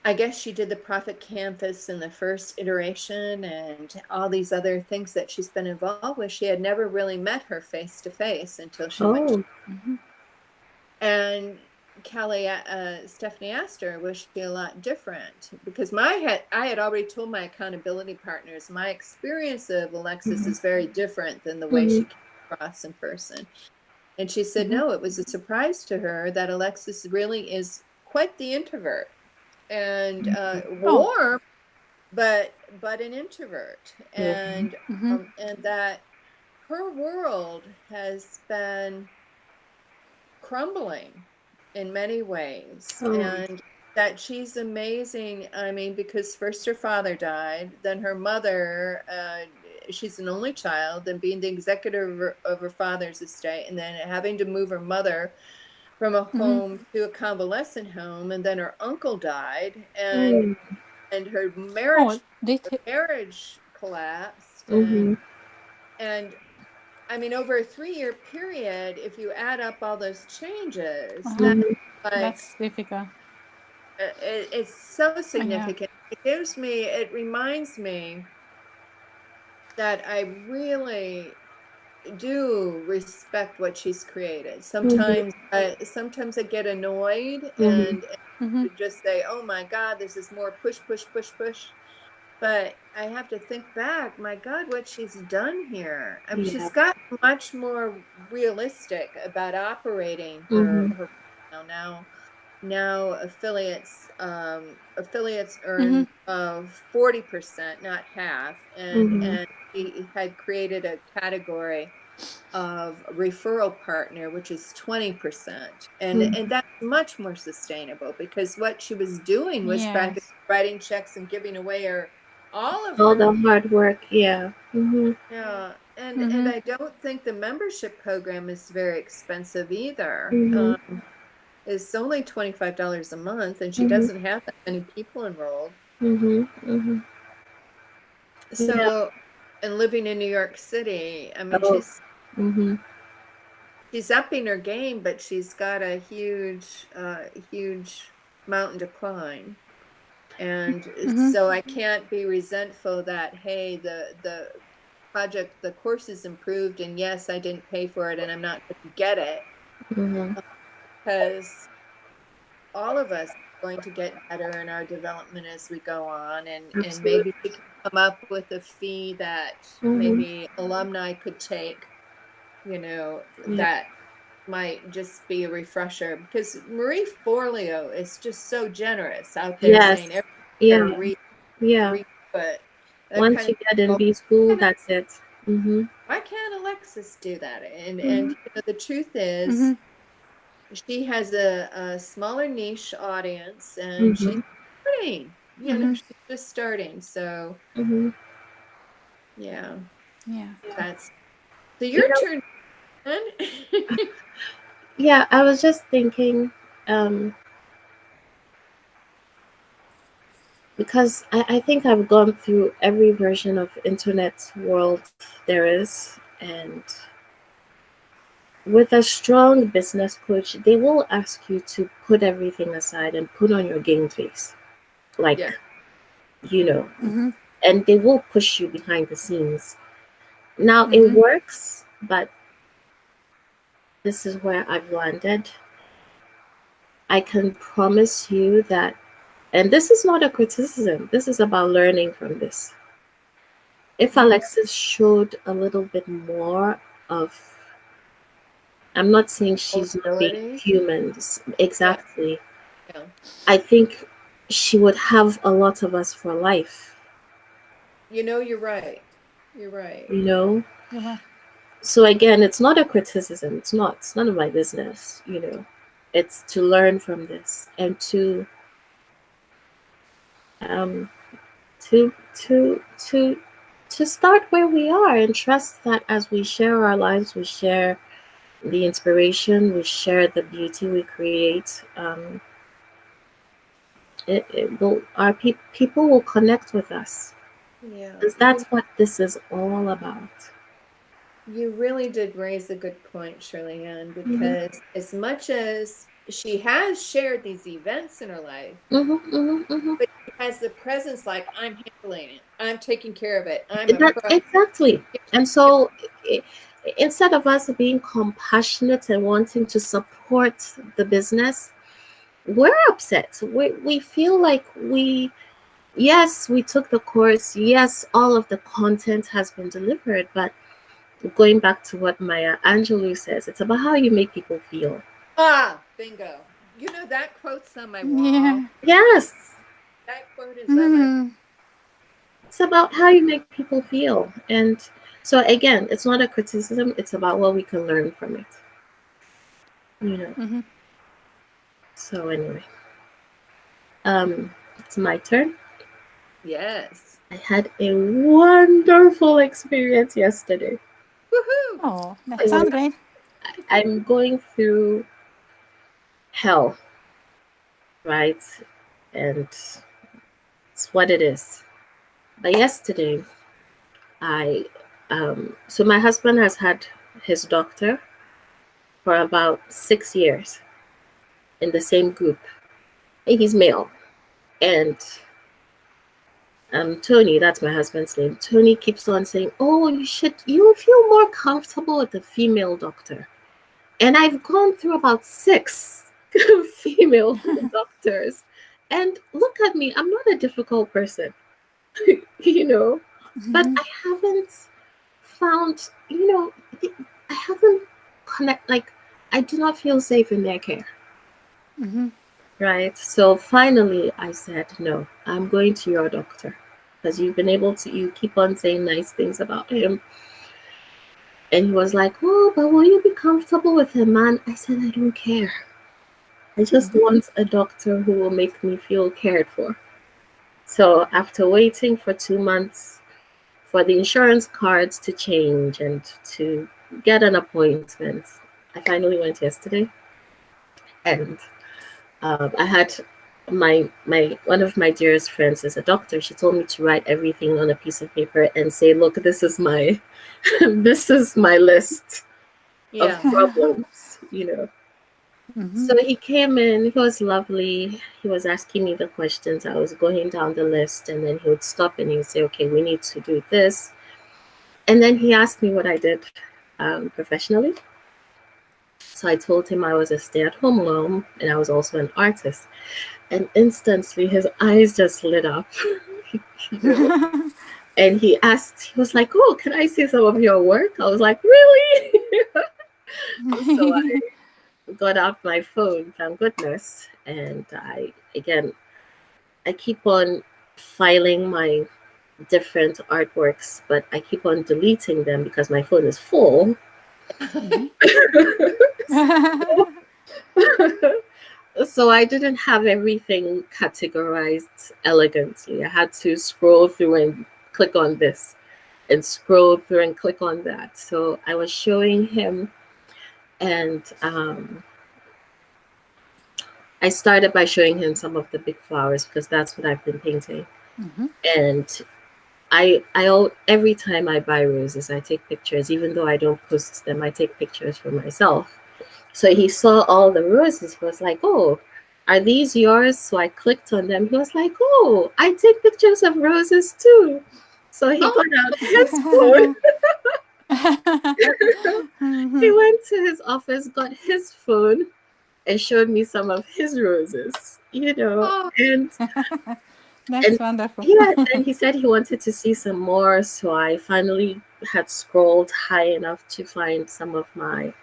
I guess she did the Profit Canvas in the first iteration and all these other things that she's been involved with, she had never really met her face to face until she went. And Stephanie asked her, was she a lot different? Because I had already told my accountability partners, my experience of Alexis is very different than the way she came across in person. And she said, no, it was a surprise to her that Alexis really is quite the introvert, and warm, but an introvert, and and that her world has been crumbling in many ways, and that she's amazing. I mean, because first her father died, then her mother, she's an only child, and being the executor of her father's estate, and then having to move her mother from a home to a convalescent home, and then her uncle died, and her marriage collapsed, and I mean, over a 3-year period, if you add up all those changes, that's difficult. It's so significant. It reminds me that I really do respect what she's created. Sometimes I get annoyed and just say, oh my God, this is more push. But I have to think back, my God, what she's done here. I mean, she's got much more realistic about operating her now affiliates earn 40%, not half, and she had created a category of referral partner, which is 20%, and that's much more sustainable, because what she was doing was practically writing checks and giving away all the hard work. Yeah, and I don't think the membership program is very expensive either. It's only $25 a month, and she doesn't have that many people enrolled. So, and living in New York City, I mean, she's upping her game, but she's got a huge mountain to climb. And so I can't be resentful that, hey, the course is improved, and yes, I didn't pay for it, and I'm not going to get it. Because all of us are going to get better in our development as we go on, and maybe we can come up with a fee that maybe alumni could take, that might just be a refresher, because Marie Forleo is just so generous out there saying everything. But once you get in B school, that's it. Why can't Alexis do that? And the truth is, she has a smaller niche audience, and she's starting. She's just starting. So that's so your turn. Yeah, I was just thinking, because I think I've gone through every version of internet world there is, and with a strong business coach, they will ask you to put everything aside and put on your game face, like and they will push you behind the scenes. Now it works, but this is where I've landed. I can promise you that, and this is not a criticism, this is about learning from this. If Alexis showed a little bit more of, I'm not saying she's not being human, exactly. I think she would have a lot of us for life. You're right. You're right. So again, it's not a criticism. It's none of my business. It's to learn from this and to start where we are, and trust that as we share our lives, we share the inspiration, we share the beauty we create. People will connect with us. Because that's what this is all about. You really did raise a good point, Shirley Ann, because as much as she has shared these events in her life, but she has the presence, like, I'm handling it, I'm taking care of it, exactly. And so instead of us being compassionate and wanting to support the business, we're upset. We feel like yes, we took the course, yes, all of the content has been delivered, but going back to what Maya Angelou says, it's about how you make people feel. Bingo. You know, that quote's on my wall. Yeah. Yes. That quote is on my Mm. It's about how you make people feel. And so again, it's not a criticism, it's about what we can learn from it. You know. Mhm. So anyway. It's my turn. Yes. I had a wonderful experience yesterday. Woohoo! Oh, that It sounds was- great. I'm going through hell, right? And it's what it is. But yesterday, so my husband has had his doctor for about 6 years in the same group. He's male. And Tony, that's my husband's name. Tony keeps on saying, "Oh, you'll feel more comfortable with the female doctor." And I've gone through about 6 female doctors. And look at me, I'm not a difficult person, you know, but Mhm. I haven't found, I haven't like, I do not feel safe in their care, Mhm. right? So finally, I said, no, I'm going to your doctor because you keep on saying nice things about him. And he was like, "Oh, but will you be comfortable with him, man?" I said, "I don't care. I just want a doctor who will make me feel cared for." So after waiting for 2 months for the insurance cards to change and to get an appointment, I finally went yesterday. And I had my one of my dearest friends is a doctor. She told me to write everything on a piece of paper and say, "Look, this is my this is my list of Yeah. problems," you know. Mhm. So he came in, he was lovely. He was asking me the questions. I was going down the list, and then he would stop and he would say, "Okay, we need to do this." And then he asked me what I did professionally. So I told him I was a stay at home mom and I was also an artist. And instantly his eyes just lit up. you know? And he was like, "Oh, can I see some of your work?" I was like, "Really?" So I got out my phone, thank goodness. And I keep on filing my different artworks, but I keep on deleting them because my phone is full. Mhm. So I didn't have everything categorized elegantly. I had to scroll through and click on this and scroll through and click on that. So I was showing him, and I started by showing him some of the big flowers because that's what I've been painting. Mhm. And every time I buy roses, I take pictures. Even though I don't post them, I take pictures for myself. So he saw all the roses. He was like, "Oh, are these yours?" So I clicked on them. He was like, "Oh, I take pictures of roses too." So he got out his phone. He Mhm. went to his office, got his phone, and showed me some of his roses, Oh, and That's wonderful. yeah, then he said he wanted to see some more. So I finally had scrolled high enough to find some of my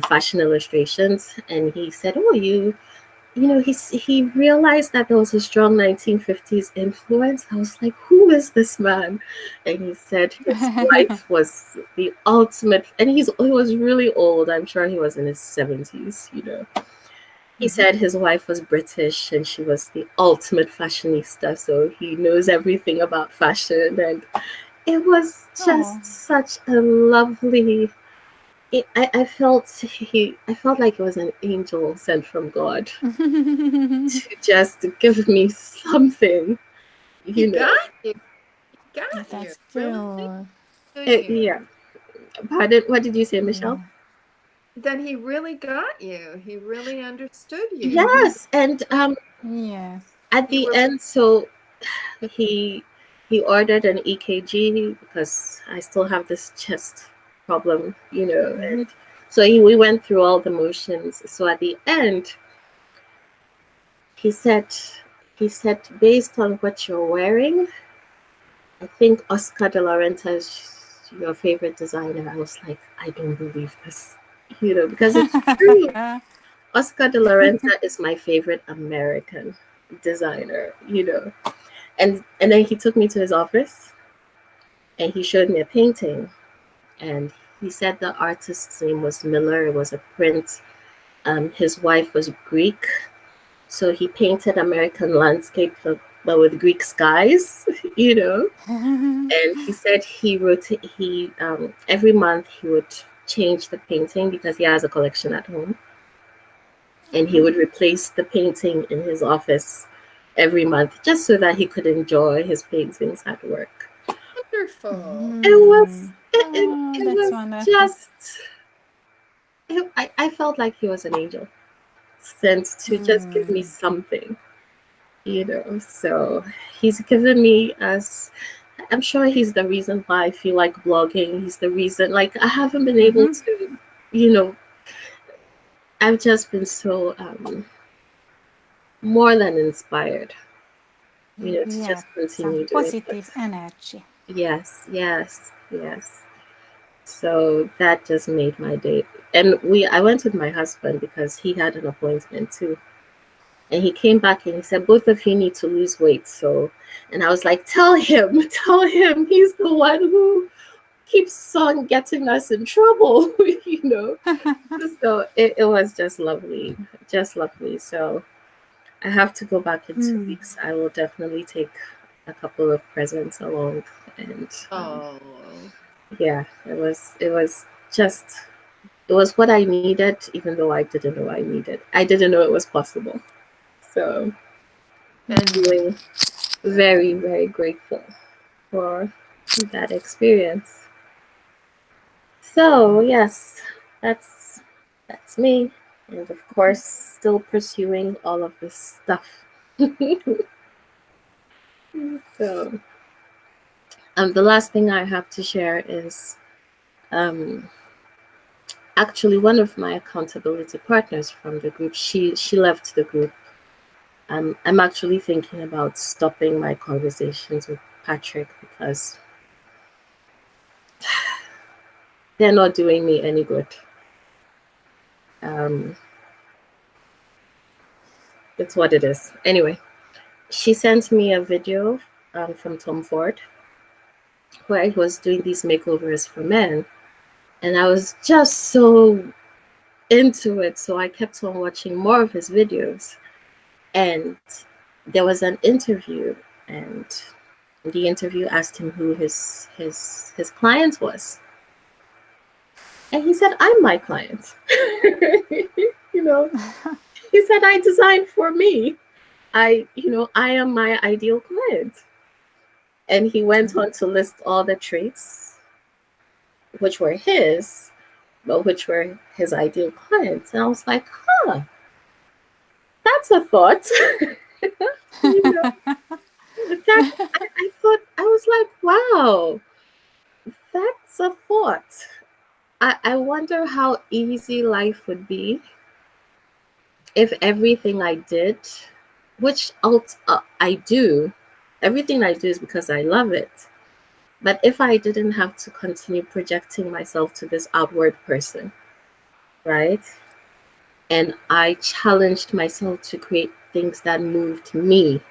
fashion illustrations, and he said, "Oh, he realized that there was a strong 1950s influence." I was like, "Who is this man?" And he said his wife was the ultimate, and he was really old. I'm sure he was in his 70s. He said his wife was British and she was the ultimate fashionista, so he knows everything about fashion. And it was Oh. just such a lovely. I felt like he was an angel sent from God to just give me something, he you know. got you. He got you. That's Really true. understood you. Yeah. What did you say, Michelle? Yeah. Then he really got you. He really understood you. Yes, and Yes. at You the were end, so he he ordered an EKG because I still have this chest problem, Mhm. and so we went through all the motions. So at the end, he said he said, "Based on what you're wearing, I think Oscar de la Renta is your favorite designer." I was like, "I don't believe this," because it's true. Oscar de la Renta is my favorite American designer, you know. And then he took me to his office and he showed me a painting, and he said the artist's name was Miller. It was a print. His wife was Greek, so he painted American landscape, but with Greek skies, you know. And he said he every month he would change the painting because he has a collection at home, and he would replace the painting in his office every month just so that he could enjoy his paintings at work. Wonderful. It was it That's was wonderful. just I felt like he was an angel sent to just give me something, you know. So he's given me, as I'm sure he's the reason why I feel like blogging. He's the reason, like, I haven't been able to, you know, I've just been so more than inspired, you know, to just continue some doing positive it. energy. Yes, yes, yes. So that just made my day. And I went with my husband because he had an appointment too. And he came back and he said, both of you need to lose weight. So, and I was like, tell him, he's the one who keeps on getting us in trouble, you know. So it was just lovely, just lovely. So I have to go back in 2 weeks. I will definitely take a couple of presents along. And yeah, it was just, it was what I needed, even though I didn't know I needed. I didn't know it was possible. So I'm feeling very, very grateful for that experience. So yes, that's me, and of course, still pursuing all of this stuff. So, the last thing I have to share is, actually one of my accountability partners from the group. She left the group. I'm actually thinking about stopping my conversations with Patrick because they're not doing me any good. It's what it is. Anyway, she sent me a video from Tom Ford where he was doing these makeovers for men, and I was just so into it, so I kept on watching more of his videos. And there was an interview, and the interview asked him who his client was, and he said, I'm my client. You know, he said, I designed for me. I am my ideal client. And he went on to list all the traits which were his, but which were his ideal clients. And I was like, that's a thought. You know, I thought, I was like, wow, that's a thought. I wonder how easy life would be if everything I did, which I do, everything I do is because I love it. But if I didn't have to continue projecting myself to this outward person, right? And I challenged myself to create things that moved me,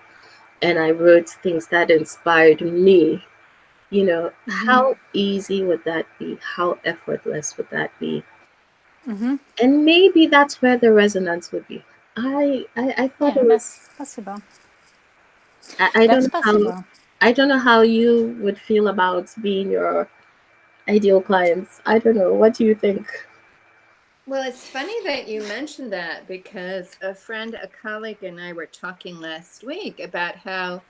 and I wrote things that inspired me, you know, how easy would that be? How effortless would that be? And maybe that's where the resonance would be. I thought it was that's possible. I don't know how you would feel about being your ideal clients. I don't know. What do you think? Well, it's funny that you mentioned that because a colleague and I were talking last week about how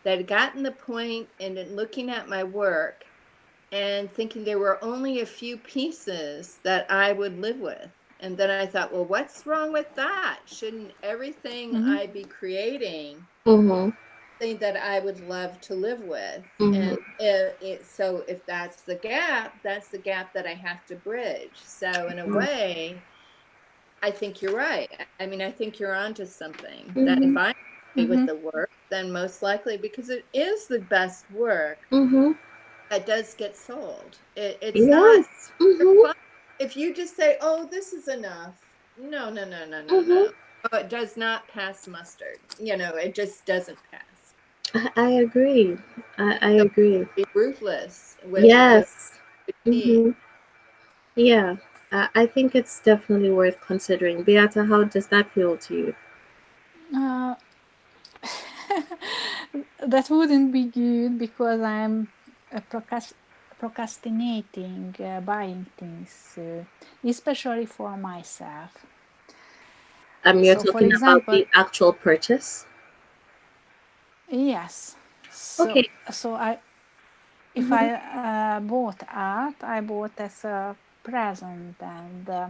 they'd gotten the point in looking at my work and thinking there were only a few pieces that I would live with. And then I thought, well, what's wrong with that? Shouldn't everything I be creating thing that I would love to live with? And so if that's the gap that I have to bridge. So in a way, I think you're right. I mean, I think you're onto something. That if I'm happy with the work, then most likely, because it is the best work, that does get sold. It's not. If you just say, oh, this is enough, No, no, no, no, no, Mm-hmm. no. Oh, it does not pass mustard. You know, it just doesn't pass. I agree. I So agree. be ruthless with Yes. the tea. Mm-hmm. Yeah. I think it's definitely worth considering. Beata, how does that feel to you? Uh, that wouldn't be good because I'm procrastinating buying things, especially for myself. You're So, for talking about example, the actual purchase. yes. So, Okay. so I if Mm-hmm. I bought art, I bought as a present, and uh,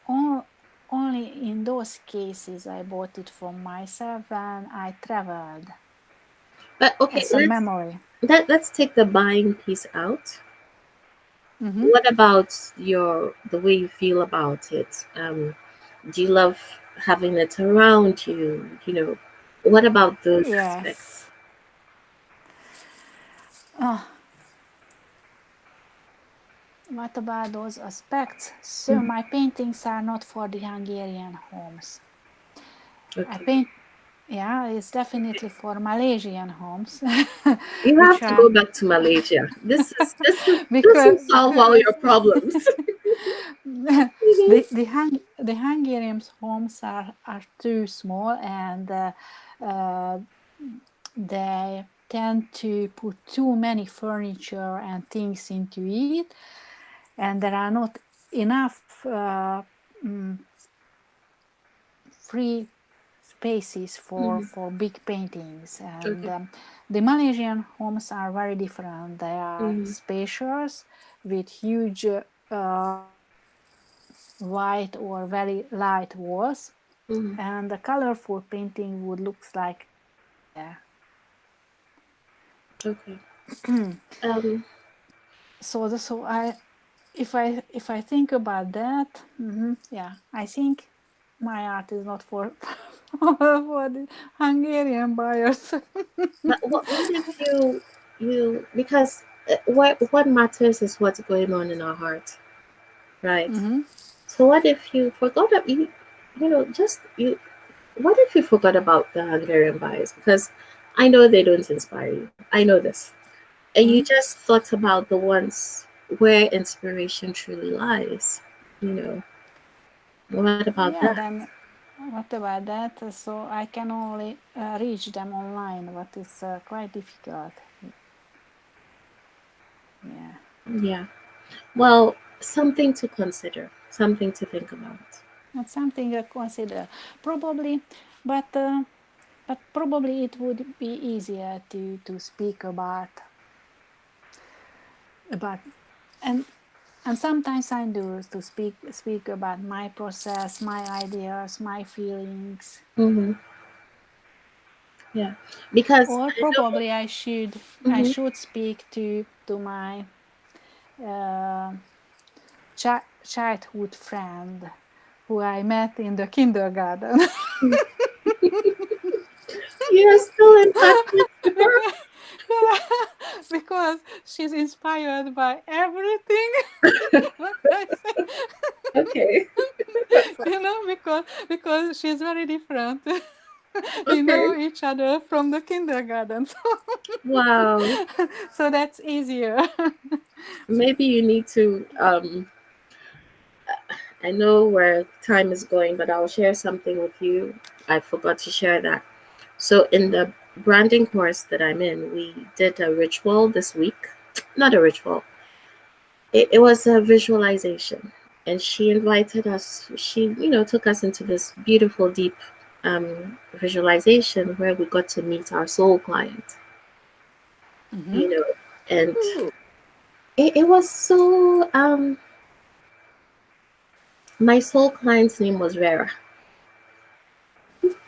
on, only in those cases I bought it for myself when I traveled But okay, as a memory. let's take the buying piece out. Hmm. What about the way you feel about it? Do you love having it around you? You know, what about those aspects? Yes. Oh, what about those aspects? So Mhm. my paintings are not for the Hungarian homes. I Okay. paint, yeah, it's definitely for Malaysian homes, You which have to are go back to Malaysia. This will because solve all your problems. Mhm. the Hungarian homes are too small, and uh, they tend to put too many furniture and things into it, and there are not enough mm, free spaces Mhm. for big paintings. And Okay. the Malaysian homes are very different. They are Mhm. spacious with huge white or very light walls, Mhm. and the colorful painting would look like there. Okay. Um. So I if I think about that, yeah, I think my art is not for for the Hungarian buyers. But what if you because what matters is what's going on in our heart, right? Hmm. So what if you forgot that you know just you what if you forgot about the Hungarian bias? Because I know they don't inspire you. I know this. And you Hmm. just thought about the ones where inspiration truly lies. You know, what about Yeah, that? then what about that? So I can only reach them online, but it's quite difficult. Yeah. Yeah. Well, something to consider, something to think about. That's something to consider. Probably, but uh, but probably it would be easier to speak about and sometimes I do to speak about my process, my ideas, my feelings. Hmm. Yeah, because Or I know. probably I Hmm. should speak to my uh, childhood friend who I met in the kindergarten. You're still in touch with her. Yeah, because she's inspired by everything. What I say. Okay. Because she's very different. We Okay. know each other from the kindergarten, so, Wow. so that's easier. Maybe you need to I know where time is going, but I'll share something with you. I forgot to share that. So in the branding course that I'm in, we did a ritual this week. Not a ritual. It was a visualization. And she invited us, took us into this beautiful, deep visualization where we got to meet our soul client, Hmm. you know, and Ooh, it was so, my soul client's name was Vera,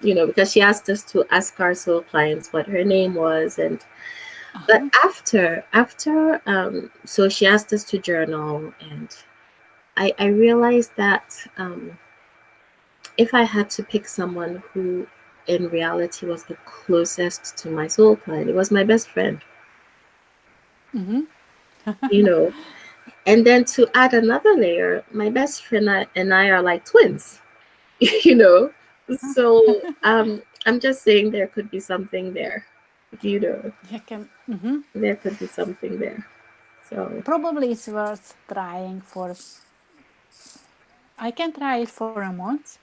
because she asked us to ask our soul clients what her name was. And but Uh-huh. so she asked us to journal, and I realized that if I had to pick someone who in reality was the closest to my soul client, it was my best friend, Hmm. you know. And then to add another layer, my best friend and I are like twins, you know. So I'm just saying there could be something there, you know. You can, There could be something there. So probably it's worth trying for. I can try it for a month,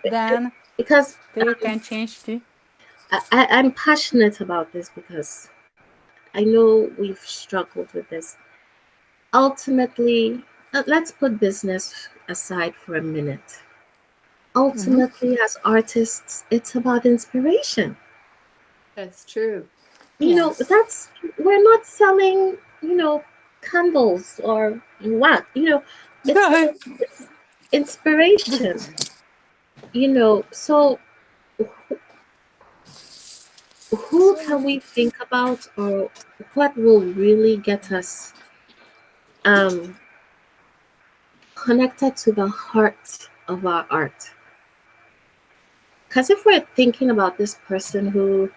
then because they can change too. I'm passionate about this because I know we've struggled with this. Ultimately, let's put business aside for a minute. Ultimately, as artists, it's about inspiration. That's true. You know, Yes. we're not selling, candles or what, it's No. it's inspiration, so who can we think about, or what will really get us um connected to the heart of our art? Because if we're thinking about this person who,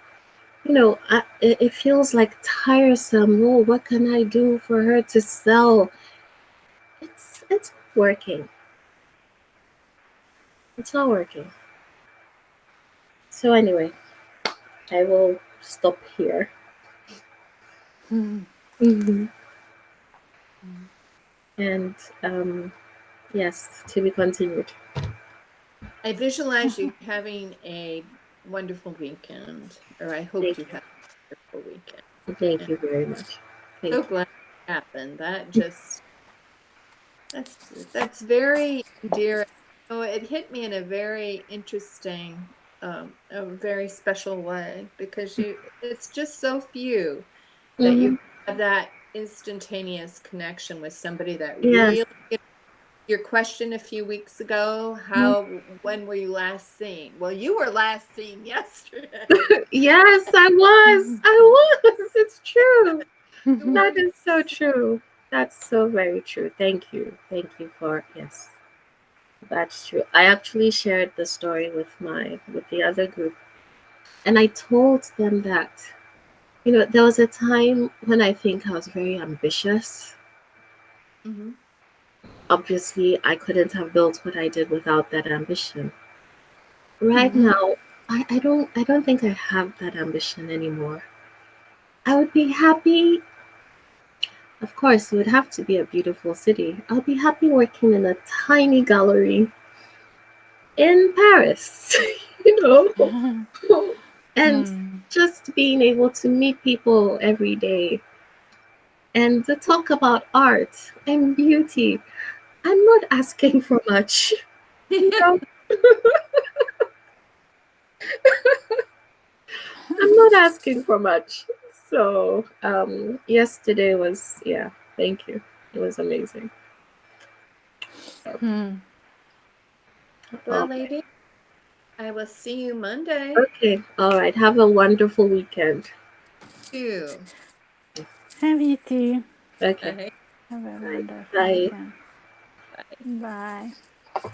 it feels like tiresome. Oh, what can I do for her to sell? It's working. It's not working. So anyway, I will stop here. Hmm. And yes, to be continued. I visualize you having a wonderful weekend, or I hope Thank you you. have a wonderful weekend. Thank you very much. Thank So you. glad it happened. That's very dear. Oh, it hit me in a very interesting, a very special way, because it's just so few that Hmm. you have that instantaneous connection with somebody that Yes. really. Your question a few weeks ago, when were you last seen? Well, you were last seen yesterday. Yes, I was. I was. It's true. You were. That is so true. That's so very true. Thank you. Thank you for, yes. That's true. I actually shared the story with the other group, and I told them that, there was a time when I think I was very ambitious. Mhm. Obviously, I couldn't have built what I did without that ambition. Right now, I don't think I have that ambition anymore. I would be happy. Of course, it would have to be a beautiful city. I'll be happy working in a tiny gallery in Paris, you know, and just being able to meet people every day and to talk about art and beauty. I'm not asking for much, you know. I'm not asking for much. So, yesterday was, yeah, thank you. It was amazing. Well, Oh, lady, I will see you Monday okay. All right. Have a wonderful weekend. too. Have you too. Okay. Okay. Have a Bye. wonderful Bye. weekend. Bye. Bye.